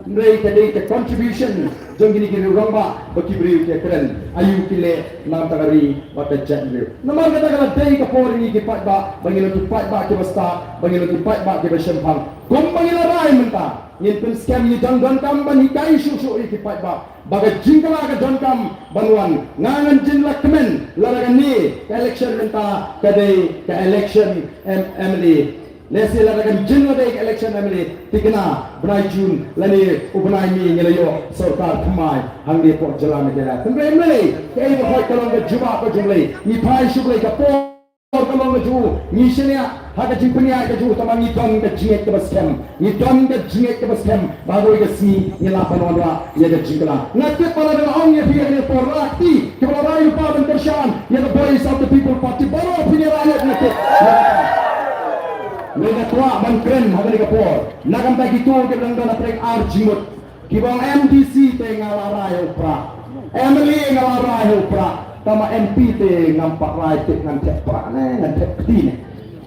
Nrai kadai contribution jong gini rongba baki beri keren ayu kile nam tagari bata jat le namar kata kala dai ka por ni ki pat ba bangilo ki pat ba ki basta bangilo ki pat ba ki besempang kom bangilo rai menta yin pun scam ni don kam ban hikai su ki pat ba baga jingkala ka don kam banwan ngangan jin lakmen laragan ni election menta kadai ka election MLA Nasi larakan jenwa dek election namanya tikna benai Jun lani ubenai mi ngelayo serta kemai hangdi pok jalan negara. Tengah emlei kaya hoi kalong ke jubah ke jumlei ni pai sublei ke por kalong ke ju ni senia haka jimpenia ke ju tamang ni don ke jinget ke baskem ni don ke jinget ke baskem baru ke si ni lapan wala ya ke jingkala. Ngatik pada dengan orang yang fikir ni por rakti kepala rayu padan tersyan ya the voice of the people party baru opini rakyat ngatik. Mereka tua bangkren hari ni kapor. Nakam tak itu kita bilang dalam prek arjimut. Kibang MDC te ngalarai upra, MLA ngalarai upra, tama MP te ngampak rai te ngantek pra ne ngantek peti ne.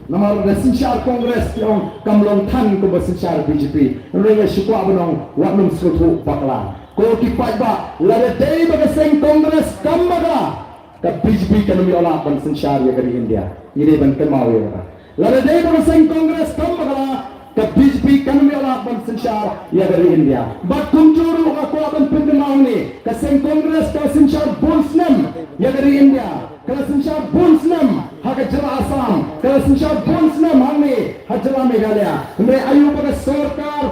Nama resensyar Kongres yang kamlong tan ke resensyar BJP. Mereka syukwa benong waknum sekutu bakla. Kalau kipat ba, lada day bagaseng Kongres kambaga. Ke BJP kami olah resensyar ya dari India. Ini ban kemau ya. Lalu dia berasing Kongres kambagala ke BJP kami olah bersensyar ya dari India. Bat kunjuru aku akan pendengar ni ke sing Kongres ke sensyar Bonsnem ya dari India. Ke sensyar Bonsnem hak jera Assam. Ke sensyar Bonsnem hangni hajra Meghalaya. Mereka ayu pada sarkar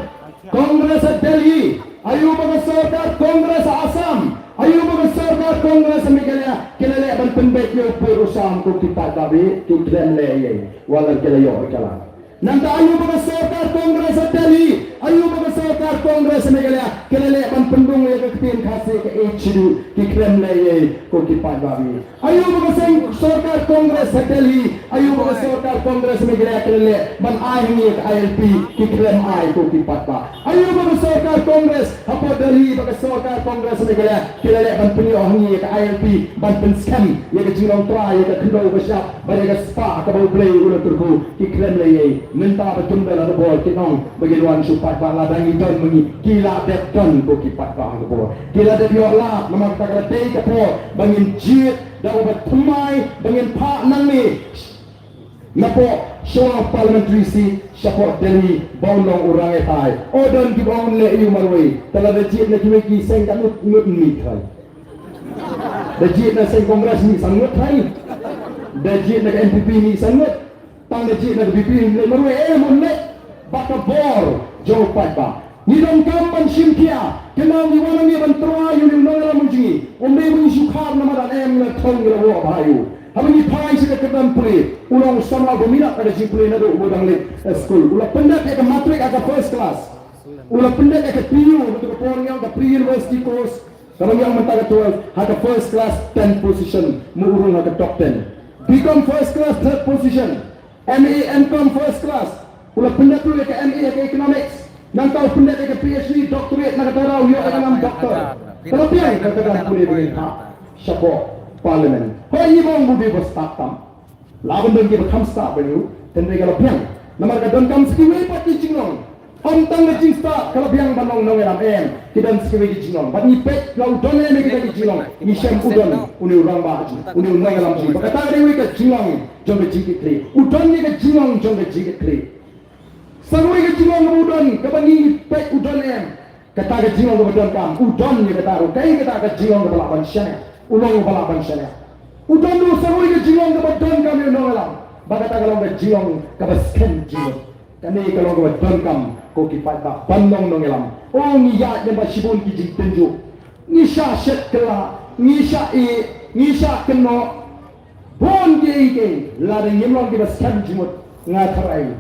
Kongres Delhi. Ayu pada sarkar Kongres Assam. Ayu pada sarkar Kongres Meghalaya. Kelele ban penbaik yo perusahaan ko kita babi tu Kremlin ye. Walau kelayo kalah. Nanti ayu pada sarkar Kongres Delhi. Ayu pada sarkar Kongres Meghalaya. Kelele ban pendung ye ke tin khase ke HDU ki Kremlin ye ko kita babi. Ayu pada sarkar Kongres Delhi. Ayu pada sarkar Kongres Meghalaya kelele ban ahi ke ILP ki Kremlin ko kita ba. Ayu pada sarkar Kongres apa Delhi pada sarkar Kongres Meghalaya kelele ban penyohni ke ILP ban penskem ye ke jinong tra ye ke kendo ke syap ban ye ke spa ke bau play ulah turku ki Kremlin ye minta berjumpa ada bol kinong bagi luan supat bala dangi don mengi kila det don ko kipat ba ke bol kila det yo la nama ta kala te ke po bangin jit da obat tumai bangin pa nang ni napo show parliamentary seat support Delhi bawlong orang etai odon ki bawn le yu marwei tala de jit na ki seng kan ngut mi thai de jit na seng kongres ni sangut thai de jit na MPP ni sangut tang de jit na BP le marwei mon le bakabor jo patba ni dong kampan simkia kenal ni wana ni ban troa yu ni nongala munji ombe mun sukhar na madan em la thong la wo bayu Habis ni pai sih ketam pulih, ulang sama berminat pada si pulih nado ubodang le school. Ulang pendat ke matrik agak first class. Ulang pendat ke PU untuk orang yang ke pre-university course. Kalau yang mentara 12 ada first class 10 position, murung ada top 10. Become first class 3rd position. MA MCom first class. Ulang pendat tu ke MA ke economics. Dan tahu pendat ke PhD doctorate nak kata yo dengan doktor. Kalau pian kata pulih begini. Siapa? Parliament. Hai bang budi berstatam. Lawan don kita kamsta beliau. Tentang kalau piang. Nama kita don kam skiwi pati jinglong. Om tang le jingsta kalau piang banong nong elam em. Kita skiwi jinglong. Bat ni pet lau don le kita jinglong. Ni shem udon. Uni urang bahaji. Uni nong elam ji. Kata dewi ke jinglong. Jom ke jingit kli. Udon ni ke jinglong. Jom ke jingit kli. Sarui ke jinglong ke udon. Kapan ni pet udon em. Kata ke jinglong ke udon kam. Udon ni kata ru. Kai kata ke jinglong ke balapan syane. Ulang balapan syane. Udon dulu sarui ke jinglong ke udon kami nong elam. Bagata kalau ke jinglong ke basken jinglong. Kami kalau ke udon kam. Ko kipat ba bandong nong elam. Oh ngiya yang basibun ki jing tenju. Ngisha set kela. Ngisha keno. Bon ke lada nyemlong ke basken jimut ngatarai.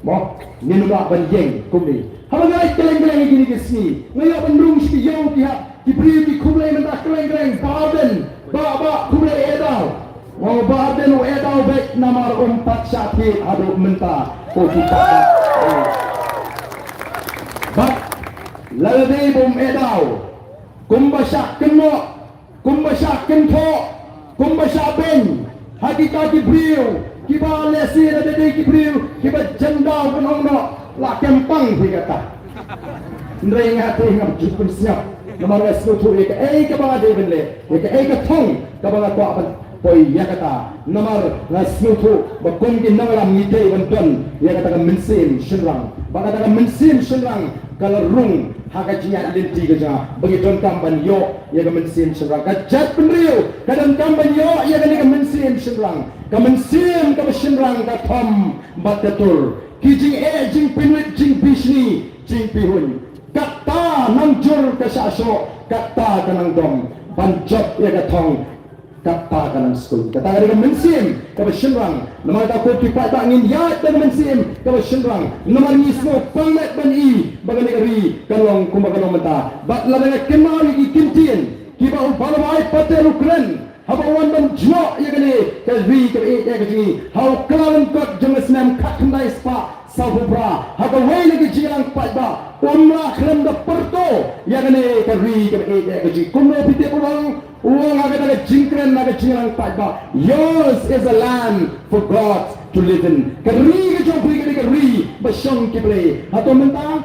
Mo nyenuba banjeng kumni. Habang ay keleng-keleng gini ke sini. Ngayon bandung si yaw kihat. Diberi di kublai mentah keleng-keleng baden ba kublai edau mau baden o edau baik namar 4 syakit aduk mentah ko kita ba lalade bom edau kumbasyak keno kumbasyak kento kumbasyak ben hakika dibriu kiba lesi lalade dibriu kiba jendau penongno la kempang kata ndreng hati ngam jupun siap Nomor resmi tu ek ke bawah dia benda, ek ke thong ke bawah tu apa poi ya kata nomor resmi tu berkong di nonglam ngite benton ya kata mensim shenrang, baka kata mensim shenrang kalau rung hakajinya linti kerja begitu kamban yo ya ke mensim shenrang kajat penriu kadang kamban yo ya ke mensim shenrang ke mensim ke shenrang ke thom batatur kijing jing pinwit jing bisni jing pihun kata nangjur ke sasyo kata ke nang dom banjot ya ke thong kata ke nang skul kata ke mensim ke shenrang nama ta ko kipat ba ngin ya ke mensim ke shenrang nama ni smo pamet ban i bagani ri kalong kumbakalong mata bat la dengan kenal ni kintin kiba balai patel ukren haba wan ban jwa ya ke ri ke ya ke ni how kalan kot jemes nam kat kendai spa Sabubra, haga way lagi jilang pada umrah krem da perto, ya kene kari kene kaji. Kumno pite pulang, uang haga daga jingkren haga jilang pada. Yours is a land for God to live in. Kari kajo kene kari, basyong kible. Atau mentang,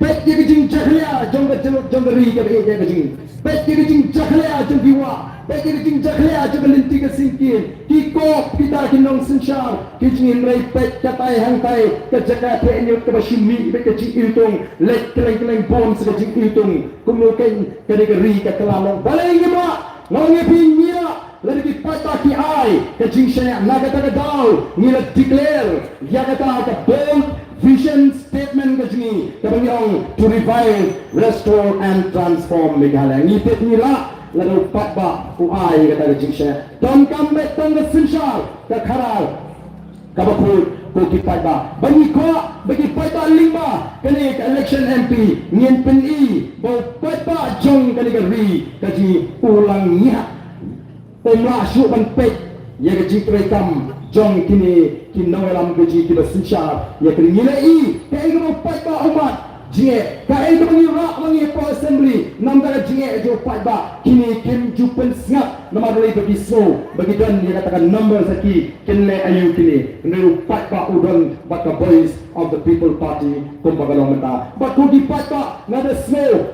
pet ye kajing jahlia, jong kari kene kaji. Pet ye kajing jahlia jong diwa. bagi jing jakhya jabalin tiga singkin kikop kita kinong sensyar kijing repet katai hangtai kejaka penyut kebashimi bagi jing iltung lek keleng bom sega jing iltung kumuken kadegeri kakelalong balai ngima ngonge pinya lagi pataki ai kejing syanya nagata gadau ngila declare yakata ka bold vision statement kejing kabanyong to revive, restore and transform Meghalaya. Ngipit nila lalu patba uai kata kejing syanya. Don kambet don kesensyal kekharal kabapul ko kipatba. Bagi patba lima kani ke election MP ngin peni bau patba jong kani ke ri kejing ulang niat. Pemla syuk ban pek ya kejing rekam jong kini kinoelam gaji kita sensyar ya kini nilai kai ko patba umat jinge kai ko mangi pro assembly namdara jinge jo patba kini kim jupen snap nama doi bagi so bagi dan dia katakan number saki kene ayu kini neu patba udon baka boys of the people party kumpagalong mata but ko di patba nada snow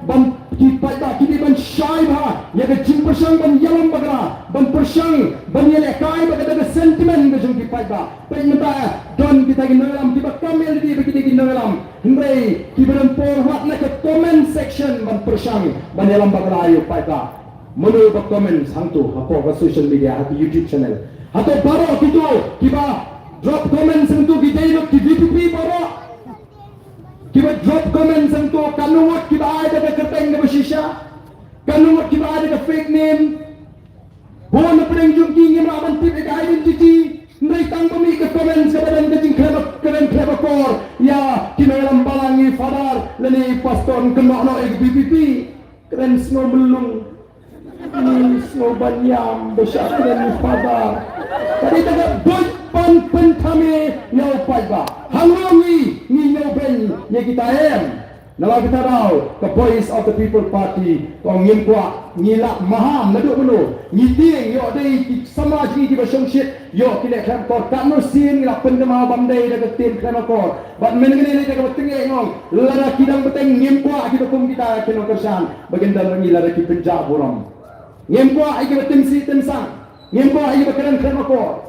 ban ki patba kini ban shy ba ya ke jing persang ban yalam bagara ban persang ban yele kai bagada sentiment bejung ki patba penmata don kita ginolam kita kamel di bagi ginolam hindai kiberan forward na ke comment section ban persang ban yalam bagara ayu patba menu ba comment hangtu hapo ba social media hati YouTube channel hato baro kito kiba drop comment sangtu gidai no VPP baro kiba drop comment sangtu kanuwat kiba ada ke keteng na basisya kanuwat kiba ada ke fake name buwan na pedang jungki ngim raman tip eka identity nai tang pemi ke comment sa badan kejing keren kor ya kinalam balangi fadar lani paston kenok no ek VPP keren snow belung ni snow banyam besar keren fadar tadi tagad boy pan pentame nyau paiba hangongi ni nyau ben ye kita em nawa kita daw the voice of the people party kong ngim kwa ngila maham naduk menu ngiting yo dei samaj ni di basongshit yo kile kram kor kanu sin ngila pendema bandai da tim kram kor bat menengene ni da betenge ngong lara kidang beteng ngim kwa kita kum kita kino kersan baginda ngila da ki penjab borom ngim kwa ai kita tim si tim sang ngim kwa ai kita kram kor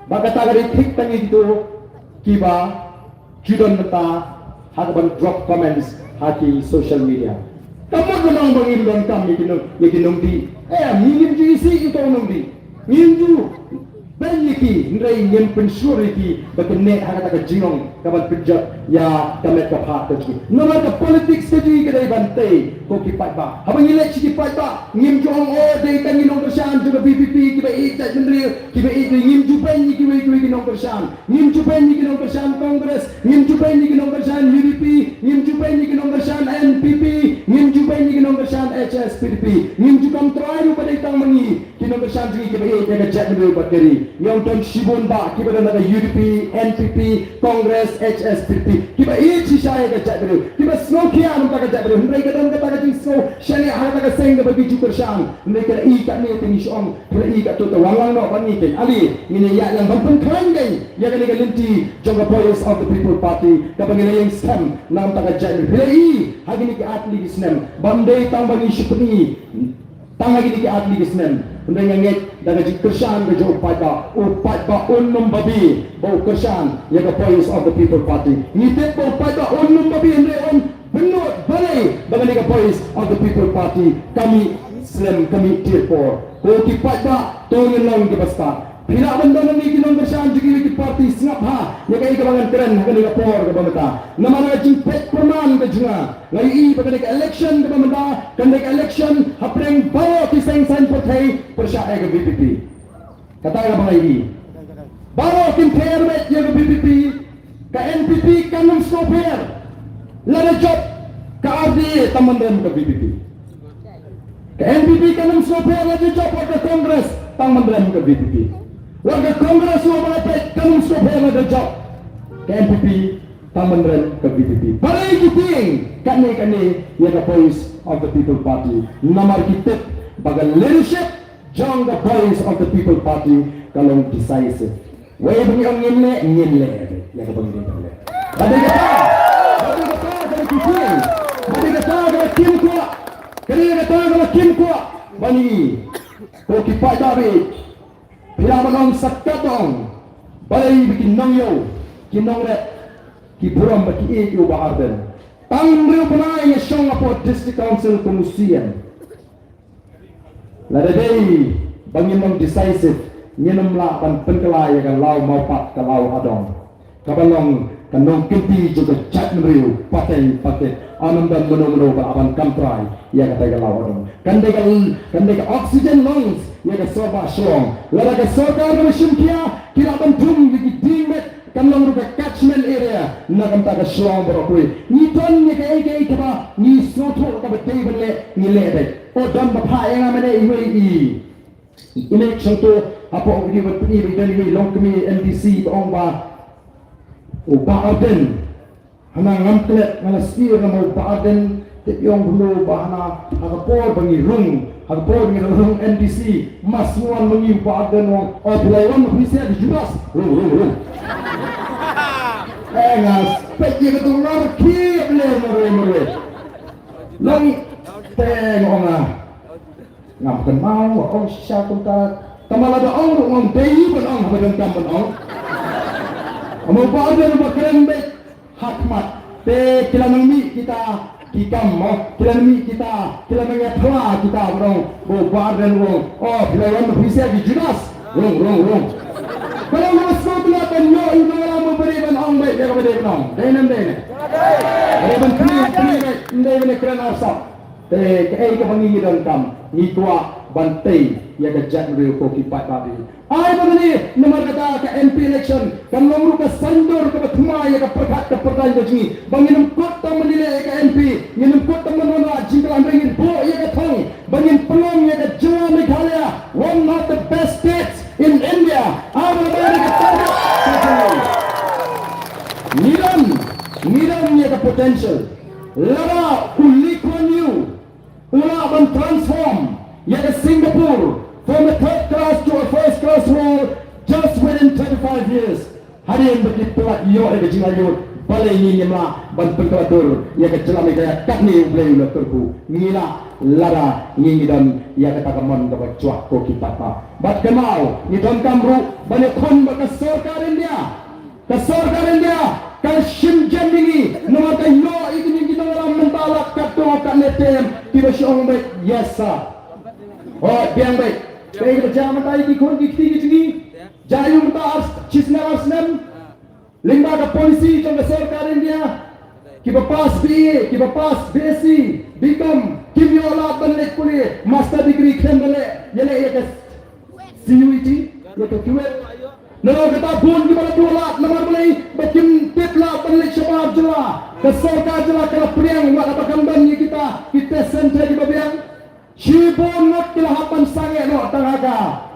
bagata gari thik tangi itu kiba judon meta hakaban drop comments haki social media kamu menang bangin dan kami yakin di mingin ju isi itu di mingin ju beniki nrai ngem pensuriki bakene hakata jinong kaban pijat ya kamet kapha kaji nomor ka politics kaji kedai bantai ko kipat ba habang ile chi kipat ba ngim ju ong o dei tangi nong kersan juga BPP kiba itat mendri kiba it ngim ju beniki kiba nong kersan ngim ju beniki nong kersan Congress ngim ju beniki nong kersan UDP ngim ju beniki nong kersan NPP ngim ju beniki nong kersan HSPDP ngim ju kam trai pada itang mangi kinong kersan ji kiba it ka jat mendri bakeri yang don sibon ba kiba na UDP NPP Congress HSPP kiba ichi saya kajak beru kiba snow kia nam tak kajak beru mereka dan kata kajing snow syani hal tak seng bagi jukur syang mereka i kat ni tini syong kira i kat tu walang no bani ken ali ini ya yang bampun keren gay ya kan lenti jongga voice of the people party kapang ina yang scam nam tak kajak beru kira i hagi ni ke atli kisnem bandai tang bagi syupni tang lagi di atli kisnem undang nget daga ji kersan ga jo pada unnum babi bau kersan ya ga voice of the people party ni te bau pada unnum babi endre on benut balai bagi ga voice of the people party kami slam kami tier 4 ko ki pada tolong lang di basta bila benda ni kinong kersan juga ki party snap ha ya ga ikabangan keren ga ga por ga bamata namana ji pet perman ga junga ngai i bagi ga election ga bamata kan ga election hapreng bawa ki seng san pothai persya ga BPP kata ga bangai bawa kim fair met ya ga BPP ka NPP kanum stopper lada job ka RD tamandan ga BPP ka NPP kanum stopper lada job ka Congress tamandan ga BPP warga Congress semua mengatakan kanum stopper lada job ka NPP tamandan ga BPP balai kiting kane ya ga voice of the people party namar kita bagai leadership jong the voice of the people party kalau decisive way bagi orang ngimle ya ka bagi kita badai kata dari kiting badai kata dari kim kuat kali kata dari kim kuat bani ko kipai David pila manong sakatong balai bikin nong yo kinong re ki buram ba ki e yo ba arden tang rio panai ya shong apo district council komusian la dei bangin mong decisive nyenam la pan penkelai kan lau mau pat ka lau adong kabalong kanong kinti juga chat rio pakai anam dan meno ba aban kamprai ya kata ka lau adong kandai ka oxygen lungs ya ka soba shong la ka sorkar ka shimkia kila ban tum di dimet kanong ruka catchment area na kanta ka shong barokui ni ton ni ka ege ka ba ni soto ka ba table ni lede o dan ba pa yang amane i election to apo di ba ni bi dan ni long kami NDC ong ba o ba aden hana ngamtle ngala spear na mo ba aden te yong bulo ba hana agapor bangi rung agapor bangi rung NDC maswan mangi ba aden o play-on mo bisa di judas rung ngas peki betul ngarki mare long tengok ngam kan mau ong syakum ka kamalada ong dei ban ong habadan kam ban ong amo ba ada ba keren be hakmat te kilanang mi kita kikam kilanang mi kita kilanang ya thwa kita brong bo ba dan wong play-on bisa di judas rung kalau mas ko tula kan yo ino la mo bari ban ong be ka bari ban ong denan bari ban kri ndai kren asap te kai ka bangi dan kam ni tua bantai ya ka jat rio ko ki pat babi ai bagani nomor kata ka MP election kan nomor ka sandor ka thuma ya ka perkat ka pertan ji bangin kot ta menile ka MP ngin kot ta menona jingla ngin bo ya ka thong bangin pelong ya ka jawa meghalaya one of the best states in India our America niram ya ka potential lara ulikon you ula ban transform ya ka Singapore from a third class to a first class world just within 35 years hari yang berkiplat yo ada jinga yo balai ni nyemla ban pengkatur ya ka celami kaya kat ni ulai ulah terku ngila lara ngi dan ya ka takamon ka cuak ko kipat pa bat kemau ni don kamru banyak kon ba ka sorkarin dia ka shimjan dingi nomor ka yo ikini kita orang mentalak ka to ka netem tiba syong baik yes sir biang baik kaya kita jangan mentai di kon gikti gini jayu mentar cisna arsnem limba ka polisi trong ka sorkarin dia kiba pass BA kiba pass BSc become kimiola banlek puli master degree khem bale yele ya CUET ya ka kuwet nalo kata bun di bala dolat lamar mulai bakin titla banlek syabab jela ka sorkar jela kala priang wa abakan ni kita sentre di babiang shibon nak kila hapan sange no tangaga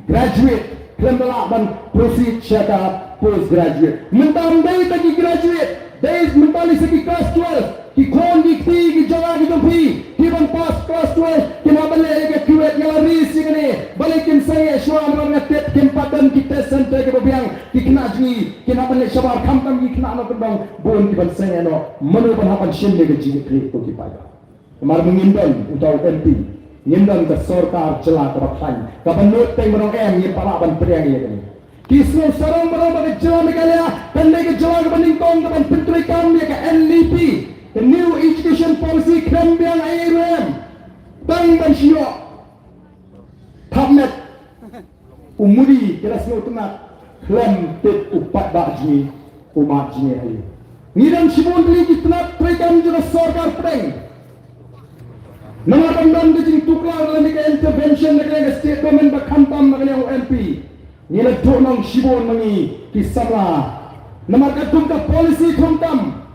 graduate kembala ban proceed syaka postgraduate mentambay tagi graduate days mentali segi class 12 ki kon di ki jaga di dompi ki ban pass class 12 ki mabale ke kuwet ngalari singane balikin sange shwa man ngatet kim padan ki sentre ke babiang ki kena jni ki mabale shabar khampam ki kena no kebang bon ki ban sange no manu ban hapan shin ke ji klik ko ki pada mar mengimbang untuk MP ngindang ke sorkar celah terapkan kapanut teng merong ni palaban priang ye ni kisno sarong merong bagi celah megalaya kandai ke celah ke bandingtong kapan pentri kami ke NDP the new education policy krembiang ARM tang ban sio thamnet umuri kira sio tunat klem tit upat bakji umat jini ayu ngidang sibon beli kitnat prekam juga sorkar preng nama bandan di jing tukar dalam intervention dengan state government berkantam dengan MP nilai donong sibon mengi kisahlah nama kadung ka policy kantam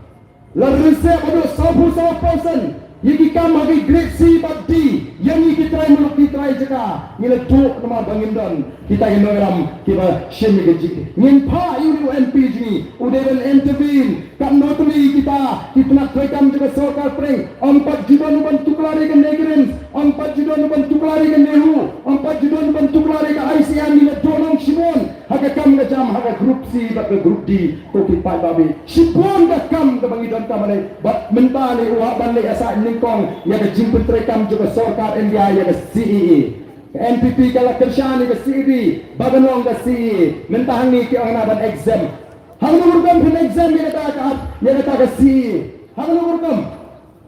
la resep ado 100% yiki kam hagi grade C but D yang iki try muluk di try jeka nilai tok nama bangindan kita inogram kita shin geji ngin pa yu MP jini udah intervene kan notuli kita nak rekam juga sorkar preng 4 juta nuban tuklari ke Negrins 4 juta nuban tuklari ke Nehru 4 juta nuban tuklari ke ICM nilai donong Shimon haga kam ke jam haga grup C bat ke grup D ko ki pai babi sipon ka kam ka bangi don kam ne bat mentali wa ban le asa ningkong ya ke jing pentri kam juga sarkar India ya ke CEE NPP kala kershani ke CED baganong ke CEE mentang ni ki orang ban exam hang nomor kam pun exam ya kata ke CEE hang nomor kam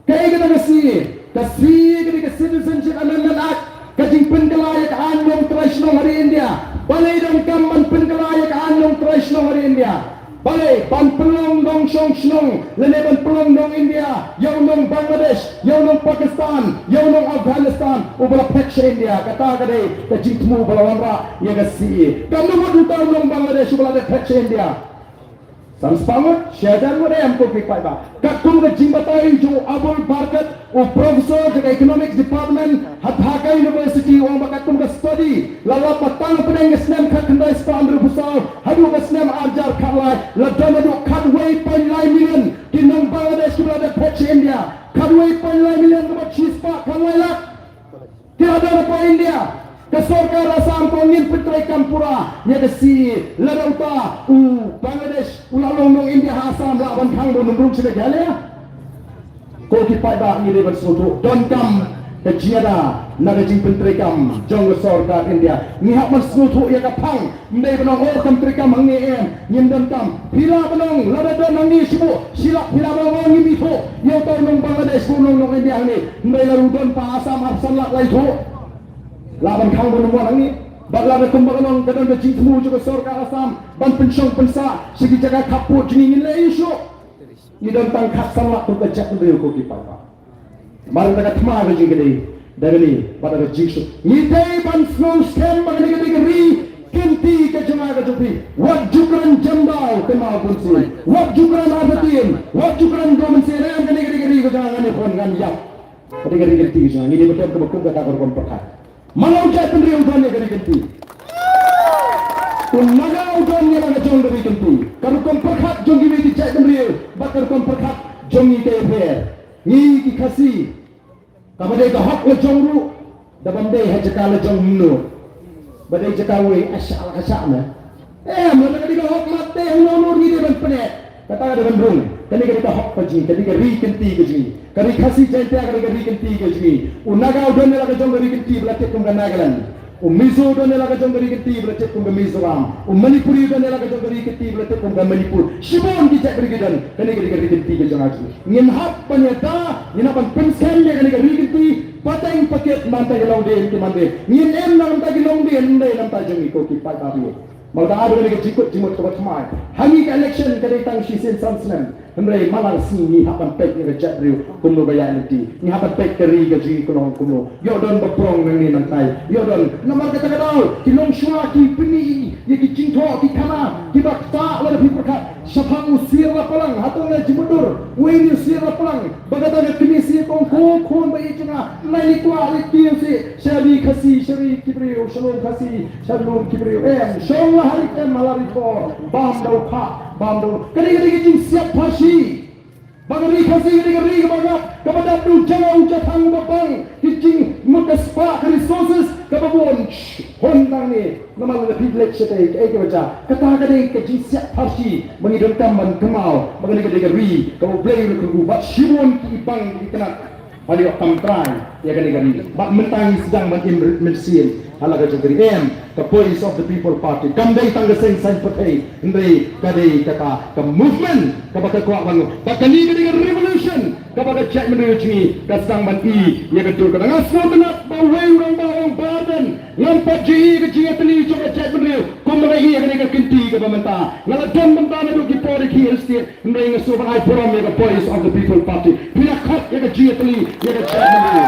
kai kata ke CEE ke CEE ke Citizenship Amendment Act kajing pengelaya ke anong tradisional hari India balai dan kamman pengelaya ke anong tradisional hari India balai ban pelong dong song snong lene ban pelong dong India yang dong Bangladesh yang dong Pakistan yang dong Afghanistan ubala peksha India kata kade kajing temu balawan ra ya kasi kamu mau dong Bangladesh ubala peksha India Sanspamut, syahadat mereka yang kau kipai ba. Kakum ke jimbatai jo Abul Barkat, o profesor ke economics department, Dhaka University, orang bakatum ke study. Lalu patang pedang Islam kakandai sepandru besar, hadu Islam ajar kalai, lalu madu kadway panlai million, kinong Bangladesh berada patch India, kadway panlai million kemat chispa kalai lak, tiada apa India. Kesorkar Assam kongin petrai kampura ya kesi lada uta Bangladesh ulalong nong India Assam lawan kang do nung sida gale ko ki pai ba ni leban soto don kam ke jiada naga jing petrai kam jong sorkar India ni hak man soto ya ka pang ndai benong o kam petrai kam hangi nyim don kam pila benong lada don hangi sibu sila pila benong ngi mito yo to nong Bangladesh nong India ni ndai laru don pa Assam Assam lak lai tho laban kang bo nomor ni bagla na kumbaganong kadang na jingmu juga sorka Assam ban pensyong pensa sigi jaga kaput jingin le isu ni dan tang khasam la ko kajak de ko ki pa mar daga thma ga jing de dagani pada ga jingsu ni dei ban snow scam bagani ga ri kinti ke jama ga jupi wat jukran jambau tema punsi wat jukran abatin wat jukran gomen sere gani ga janga ni pon gan ya pada ga ri kinti ga ni de betul ke bekum ga ta ko perkat Malau jai pendiri udannya kena ganti. Unaga udannya mana jong dari ganti. Kalau kom perkat jong ini di jai pendiri, bakar kom perkat jong ini kaya fair. Ni dikasih. Kamu dia hak le jong ru, dalam dia hajakala jong minu. Badai jakawe asal asal mana dia hak mate honor ni dia berpenet. Kata ada bandung. Kani kita hak paji, kani kita rikinti keji. Kani kasih jantai kani rikinti keji. Unaga udan nela kajong rikinti belatik kum Nagaland. Mizo udan nela kajong rikinti belatik kum Mizoram. Manipuri udan nela kajong rikinti belatik kum Manipur. Shibon di cak rikidan kani kita rikinti kejong aji. Ngin hak panyata, ngin apa penskan dia kani rikinti. Patang paket mantai long dia ke mande. Ngin em nang tagi long dia ndai nang tajong iko ki pai babi. Malda ada lagi jikut jimut kebat semai. Hangi ke election kedai tang shisin samsnan. Hendai malang sini hapan pek ni rejat riu kumno bayar nanti. Ni hapan pek keri gaji kuno kumno. Yo don berprong nang ni nantai. Yo don nomor kata kata kilong shua ki pini ye ki jingtho ki kana ki bakta wala fi perkat. Syafang usir lapalang hatong le jimudur. Wei usir lapalang. Bagata ke kemisi kong kon bayi cina. Lai kwa li si syari kasi syari kibriu shalom kasi shalom kibriu syallah hari kan malarito bam dau kha bam dau kali jing siap pasi bagari kasi kali bagat kepada tu jangan jatang bapang kijing mukaspa resources kababon hondang ni nama lebih lek setai ke baca kata kali kijing siap pasi mengidam taman kemau bagari kau play ku bat shibon ki bang dikena Hari wakam try ya kali bak mentangi sedang mensin halaga jogri the voice of the people party kandai tangga sing sign patai ndai kadai kata ke movement kepada kuat bangun bakali dengan revolution kepada cek menuju ke sedang banti ya betul kadang asal benak bawai orang badan lampat ji ke ji atli coba cek menuju komrai ya kena kinti ke pemerintah ngaladon mentah itu di polisi estate ndai ngasuh ai forum ya voice of the people party bila khat ya ke ji atli ya ke cek menuju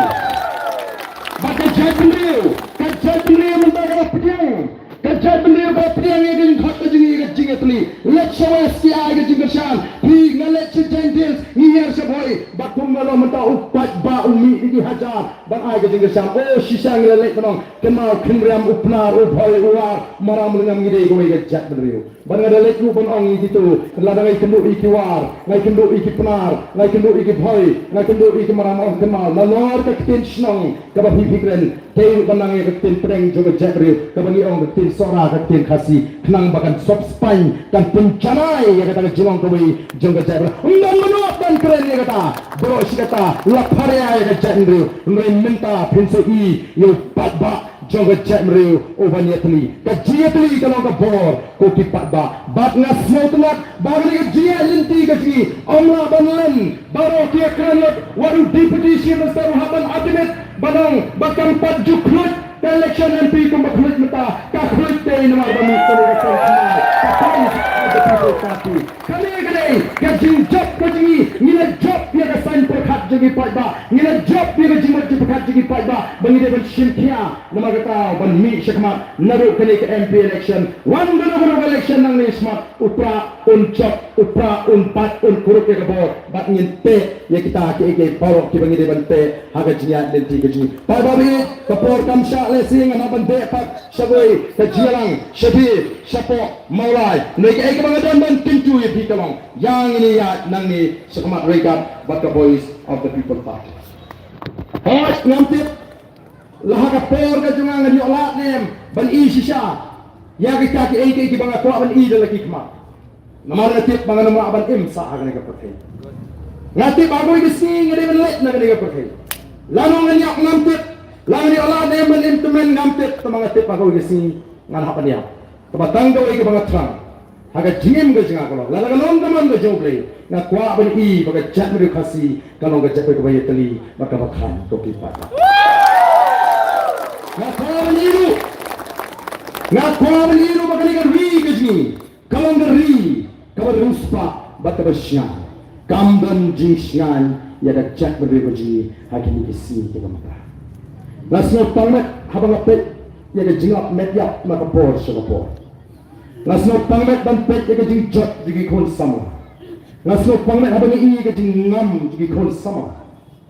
bakal cek menuju kerja beliau mentara pedang kerja beliau pedang yang khat ke ji atli let's show us the eye ke ji ngalet si Jendils ngiyar sa boy batung ngalo menta upat ba umi digi hajar bang ai ke jinggesam oh sisa ngalet menong kenal kenriam upnar uboy uar maram lengam ngide go ge jat bedriu bang ada lek lu bon ong gitu ladang ai kendu iki war ngai kendu iki penar ngai kendu iki boy ngai kendu iki maram ong kenal lalor ke tin snong ka ba fikren tei banang ke tin preng jo ge jat bedriu ka bangi ong ke tin sora ke tin khasi kenang bakan sop spine kan pencanai ya kata jilong koi jong ke jat undang menua dan keren ya kata bro si kata laparea ya jat bedriu ngai minta pinso I yo patba jong ke jat bedriu ovanya tli ka jia tli kalau ka bor ko ki patba bat ngas mo tlat bagri ke jia linti ke ji omla banlen baro ki kranot waru deputy chief minister haban ultimate badang bakam pat juklut election MP ko maklut mata ka khlut te nama bami ko ka kami kene ka jing job ko ji ngila job ya ka san perkhat jigi patba ngila job ya ka jing job perkhat jigi patba bangi de ban shimthia nama kata ban mi shakma naru kene ka MP election one guru election nang ni smart upra un job upra un pat un kuruk ke bor bat ngin te ya kita ke parok ki bangi de ban te haga jiat lenti ke ji pa babi kapor kamsha le sing ana ban de pak saboi ke jialang shabi shapo maulai nei ke bang don ban tintu ye pikalong yang ini ya nang ni sekamat rekat bat the voice of the people party hot ngamtip laha ka por ka jungang ni olat nem ban I sisa ya kita ke bang ko ban I dalaki kma namar natip bang nama ban im sa agane ka pakai ngatip aku ke sing ngade ban let na ka pakai lanong nyak ngamtip lang ni olat nem ban im temen ngamtip temangatip aku ke sing ngan hapa dia kebatang kau ke bang trang haga jingem ke jinga kalau lala kalong teman ke joble na kwa ban I baga jat mere khasi kalong ke jat ke bayi teli maka bakhan to ki pata na kwa ban iru baga ni ri ke jingi kalong ke ri kabar ruspa bata basya kamban jingsyan ya da jat mere ko ji hakini ke si ke maka lasno tamet habang apet ya ke jingap met ya maka por sokapor lasno pangmet ban pet ke jing jot jigi khon sama lasno pangmet habang I ke jing ngam jigi khon sama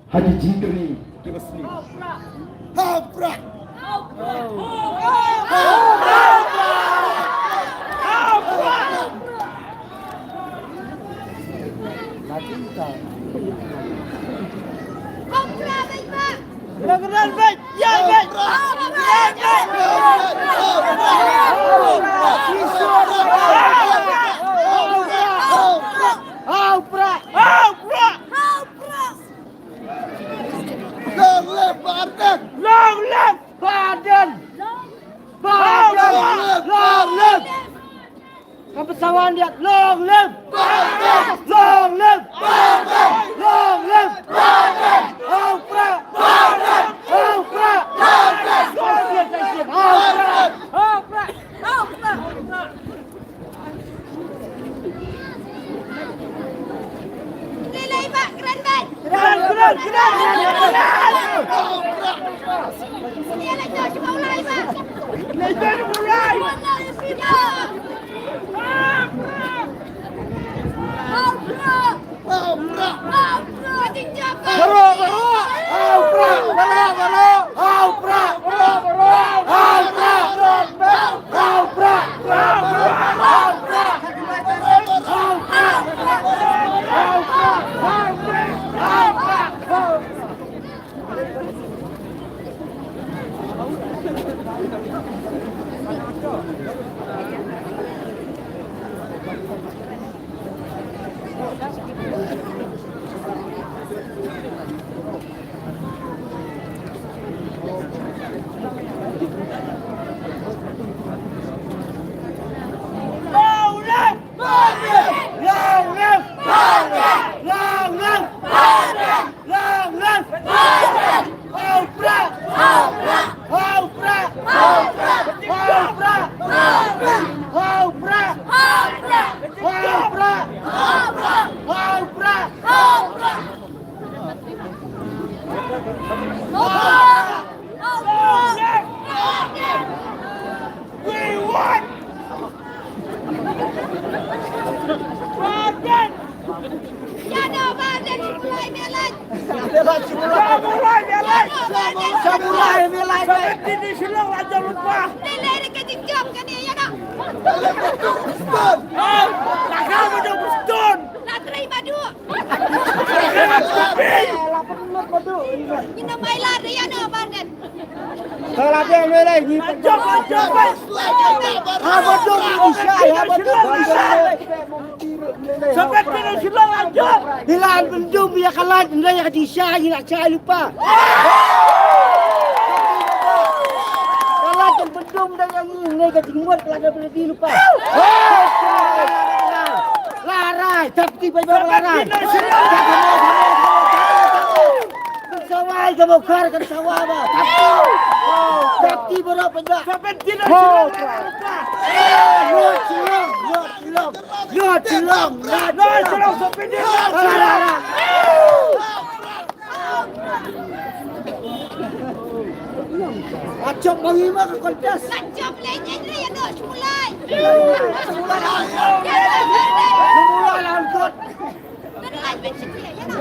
haji jingkeni ke basni hapra Gerak baik, ya baik. Long live Baden. Long live. Kebesaran dia long live. Long live. Long live. Seperti di Silang aja lupa. Lele dekat jam kan ya nak. Nakal macam Boston. Nak terima duit. Ini bailah dia nak badan. Kalau dia mereka ni jom. Betul Isya ya betul. Seperti di Silang aja. Hilang bendung biar kalah benda yang di Isya nak cari lupa. Kalau bendung dah yang ini kat muat kalau ada boleh lupa. Larai, tapi baik-baik larai. Sawai kamu kar kan sawah bah. Tapi berapa dah? Seperti di Silang. Silang. Seperti di. Acok bagaimana ke kontes? Acap legend dia yang nak mulai. Semula langkut. Kenal macam dia ya nak.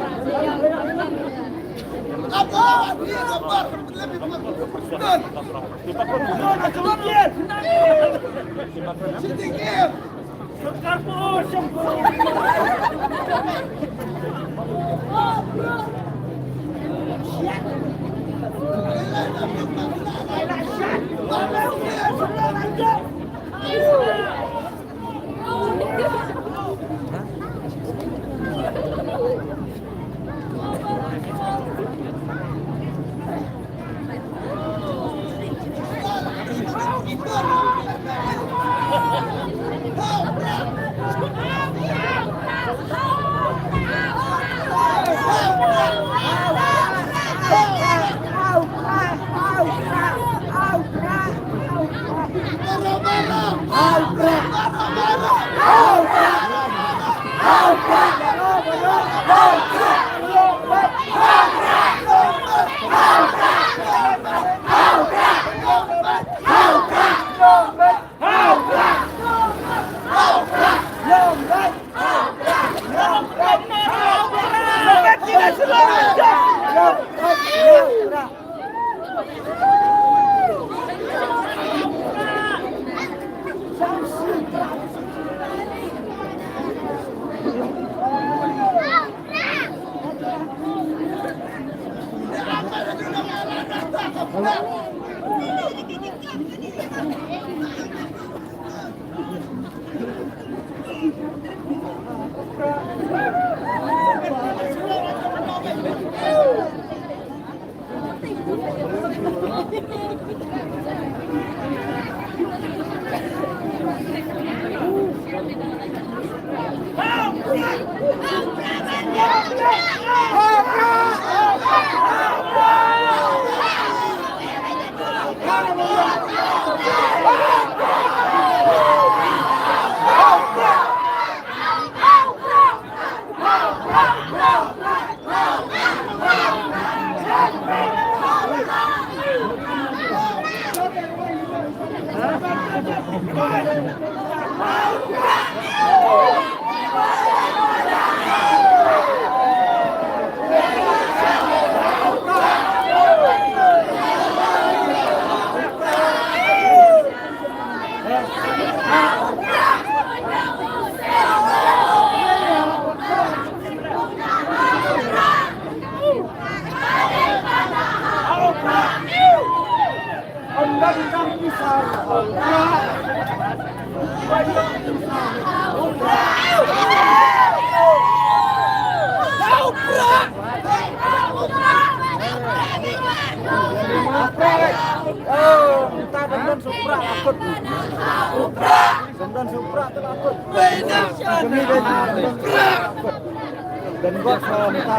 Dan buat minta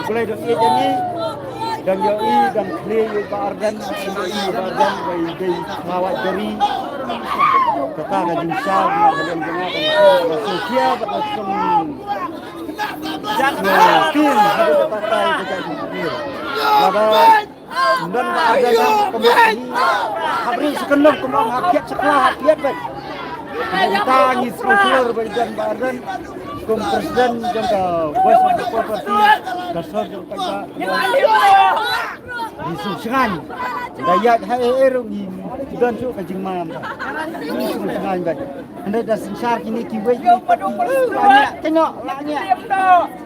boleh dong ia jadi dan yoi dan clear you bardan yoi bardan bagi day ngawat jari kata ngajin sah dengan dengan sosial betul jangan tim hidup partai kita ini ada dan ada kembali habis sekenang kembang hakiat sekolah hakiat baik kita ngis sosial bagi dan bardan kum presiden jangka voice of the property dasar jangka di sungai daya hai ni dan su ka jingmam ni sungai ba anda dah sensar kini kiwai banyak tengok laknya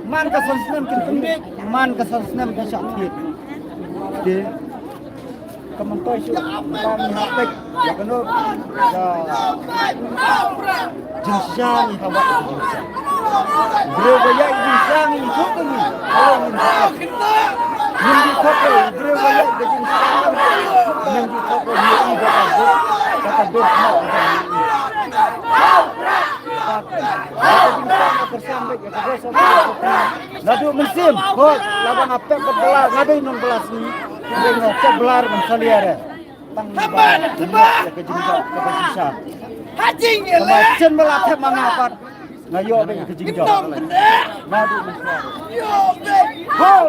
man ka sensnem kin man ka sensnem ka syakit de kementai su kami hapek ya kena jinsang ni hawa bro banyak jinsang ni kok ni kalau ni Nanti kau beri banyak gaji sekarang. Nanti kau beri kata dosa Nadu musim, kau lawan apa berbelah, nadu non belas ni, dengan sebelar mensaliare. Tangbar, kejinjak, kejinjak. Hajing ni. Macam melatih mangapat, ngayo dengan kejinjak. Nadu musim. Kau.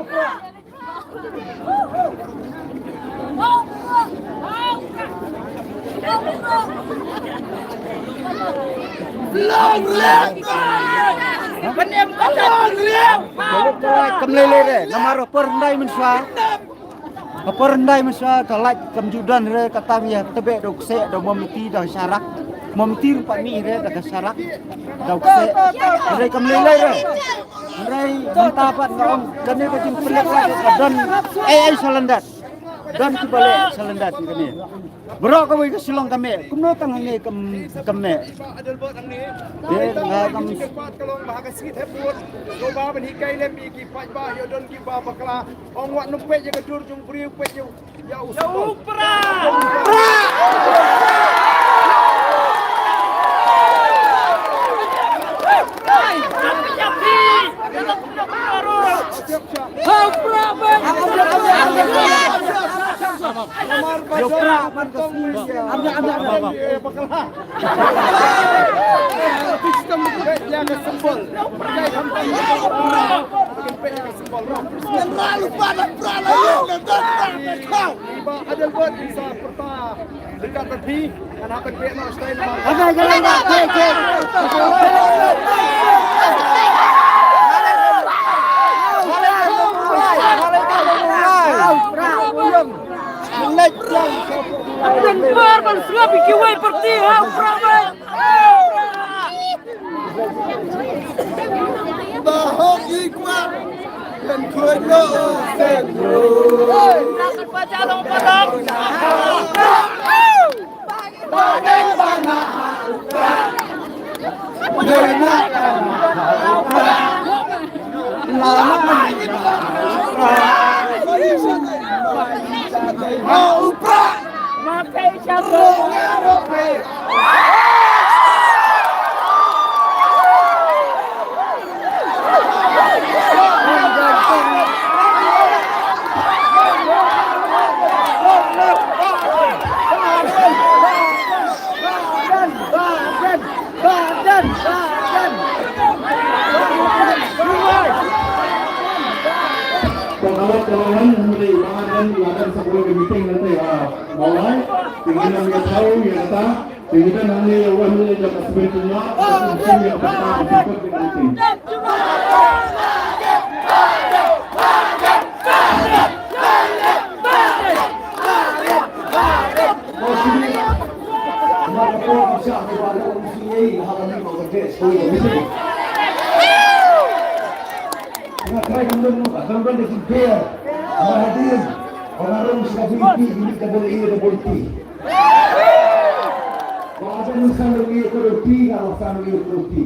Long live! Penem long live! Kemlele re, namaro perendai menswa. Perendai menswa kalaj kemjudan re kata dia tebe dok se do momiti dah syarak. Momiti rupa ni re dah syarak. Dok se re kemlele re. Re mentapat ngom dan ni kecing pelak dan ai salandat. Dan kibale salandat kami. Bro kami ke silong kami. Kumno tang ni kami. Adal bot ang ni. Dia kami cepat kalau bahasa sikit hebut. Coba berhikai lebih ki pai ba yo don ki ba bakla. Ong wat nupe je kedur jung beri pe je. Ya upra. Yopra mantong ambil sistem dia ke sembol pakai sampai terlalu padat pralayu dan kau adal buat bisa perta dekat tepi dan apa Vietnam style ada jalan dah Dan barman selapi kiwai perti hau pramen. Bahogi kuat dan kuatnya sendiri. Nakal baca dong padang. Bagaimana Makai satu. Kawan-kawan mulai bahagian akan sebuah meeting nanti mulai tinggal kita tahu ya kata tinggal nanti awal mulai jam 9 mungkin yang pertama ikut meeting. Try kemudian disikir, hadir orang sudah berhenti ini boleh ini berhenti. Kalau ada nusan lagi berhenti, kalau nusan lagi berhenti.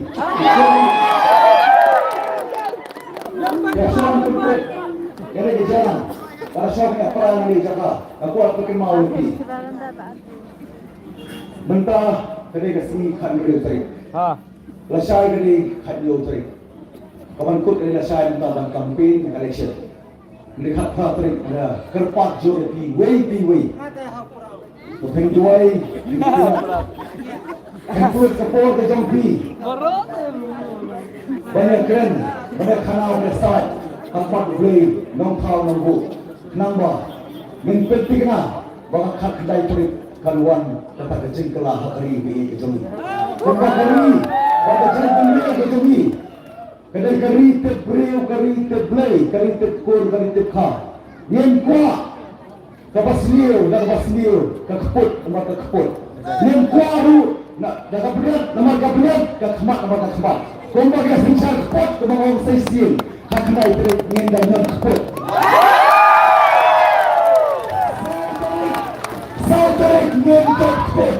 Ya sama betul. Jadi jalan. Kalau saya perang ni jaga, aku akan mau berhenti. Mentah kena kasih khat lutri. Lasai kena khat lutri. Kawan kut adalah saya tentang kampanye election. Melihat patrik ada kerpat jor piwai. Penjuai, penjuai kapal ke jampi. Banyak keren, banyak kanal mesat, tempat beli, nongkau nongbu, nambah. Menpenting na, bangak kat kedai terik kaluan kata kecing kelah hari ini kejami. Tempat hari, pada jam ini kejami. Kadang kari terbreu, kari terblay, kari terkur, kari terkah. Yang kuat, kapasliu, kakeput, nama kakeput. Yang kuat tu, nak kabelat, nama kabelat, kakemat, nama kakemat. Kompak yang sencang keput, kemang orang sesiun. Haknai terik, ngendang nama keput. Sao terik, ngendang keput.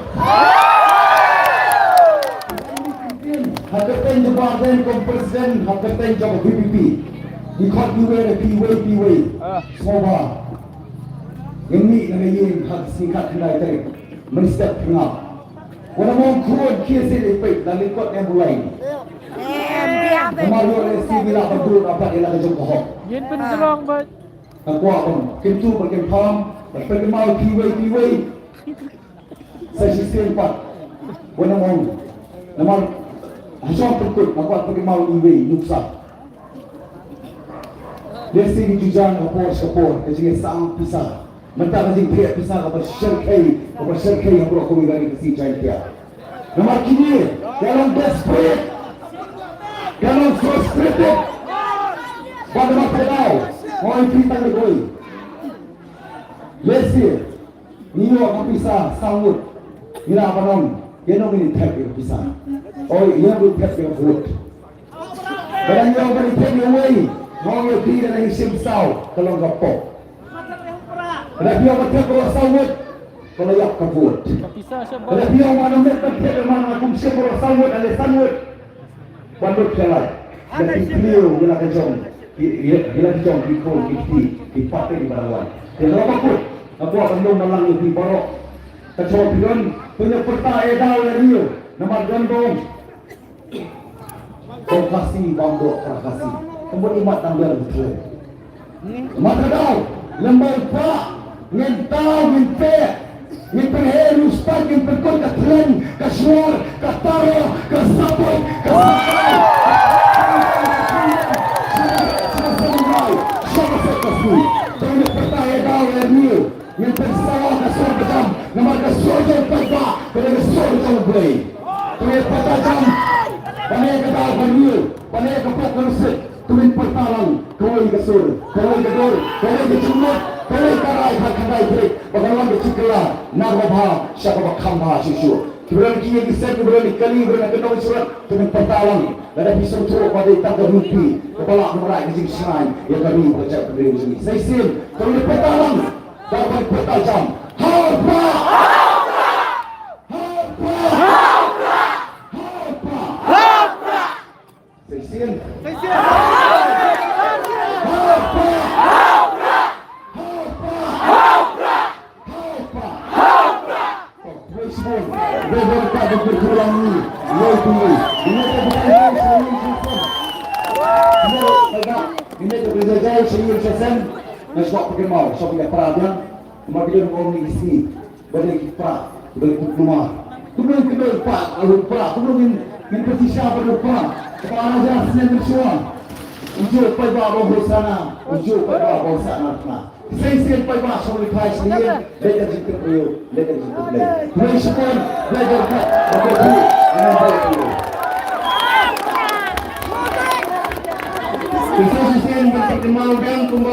Hakatain jabatan kompresiden, hakatain jabatan PPP. Ikut PWay. Semua. Yang ni nak yang hak singkat kendai terik. Menstek tengah. Wana mau kuat kiasi lepek dan ikut yang mulai. Kemarin resi bila berdua dapat dia nak jumpa hok. Yen penterong bat. Tak kuat pun. Kentu berkem pam, berkem mau PWay. Saya sistem empat. Wana mau. Nama Hasil perkut, nampak pergi mau iwi, nuksa. Dia sini jujang kapor, kecil sang pisah. Mentah kecil pihak pisah kapal syarkai yang berok kami lagi kesi cair dia. Nama kini, dalam desperate, dalam frustrated, pada masa kau, mau impitang legoi. Lesi, niyo ang pisah, sanggut, ina apa nom, yenong ini tag yang pisah. Oh, ia will get your vote. Kadang yang beri take away, mau yang tidak nak isim saw kalau enggak pok. Kadang yang bertek kalau sawut, kalau yak ke vote. Pisah siya ba? Kadang yang mana mereka take mana aku mesti kalau sawut ada sawut. Bandut jalan. Jadi beliau bila kejong, bila kejong di partai di Balawan. Jadi apa pun, aku akan malang di Barok. Kecuali pilihan punya peta edal dari dia. Nama gandong. Kau kasih bangdok kasih. Kemudian imat tanggal betul. Maka kau lembar pak, ngentau, ngente, ngeperheru, spak, ngeperkot, ketren, kesuar, ketaro, kesabot, kesabot. Siapa sekasih? Kau pertaya kau lagi. Yang tersawah kesuar bedam, nama kesuar jauh pagi, kena kesuar jauh beri. Tuan patajam, panai kedal beriu, panai kepok kerusik, tuan pertalang, kawai kesur, kawai kedor, kawai kecumut, kawai karai hakandai break, bagaimana keciklah, narwabha, siapa bakhamha susu. Kemudian kini kisah kemudian kali berada kenal surat tuan pertalang, ada pisau turut pada tangga rumpi, kepala memerai kecil senai, yang kami bercakap beriu sini. Saya sim, tuan pertalang, dapat pertajam, harpa. Nasib perkemau, so punya peradian, kemudian orang ini isi, balik pra, balik rumah. Kemudian kedua pak, alur pra, kemudian yang siapa lupa, kepala aja senang bersuara. Ujuk pai bawah sana, ujuk pai bawah sana. Saya pai bawah sobre kai sendiri, lepas itu beliau, lepas itu beliau. Beliau sekarang belajar kat, betul, dengan baik dulu. Kita sih yang berkenal dan kembali.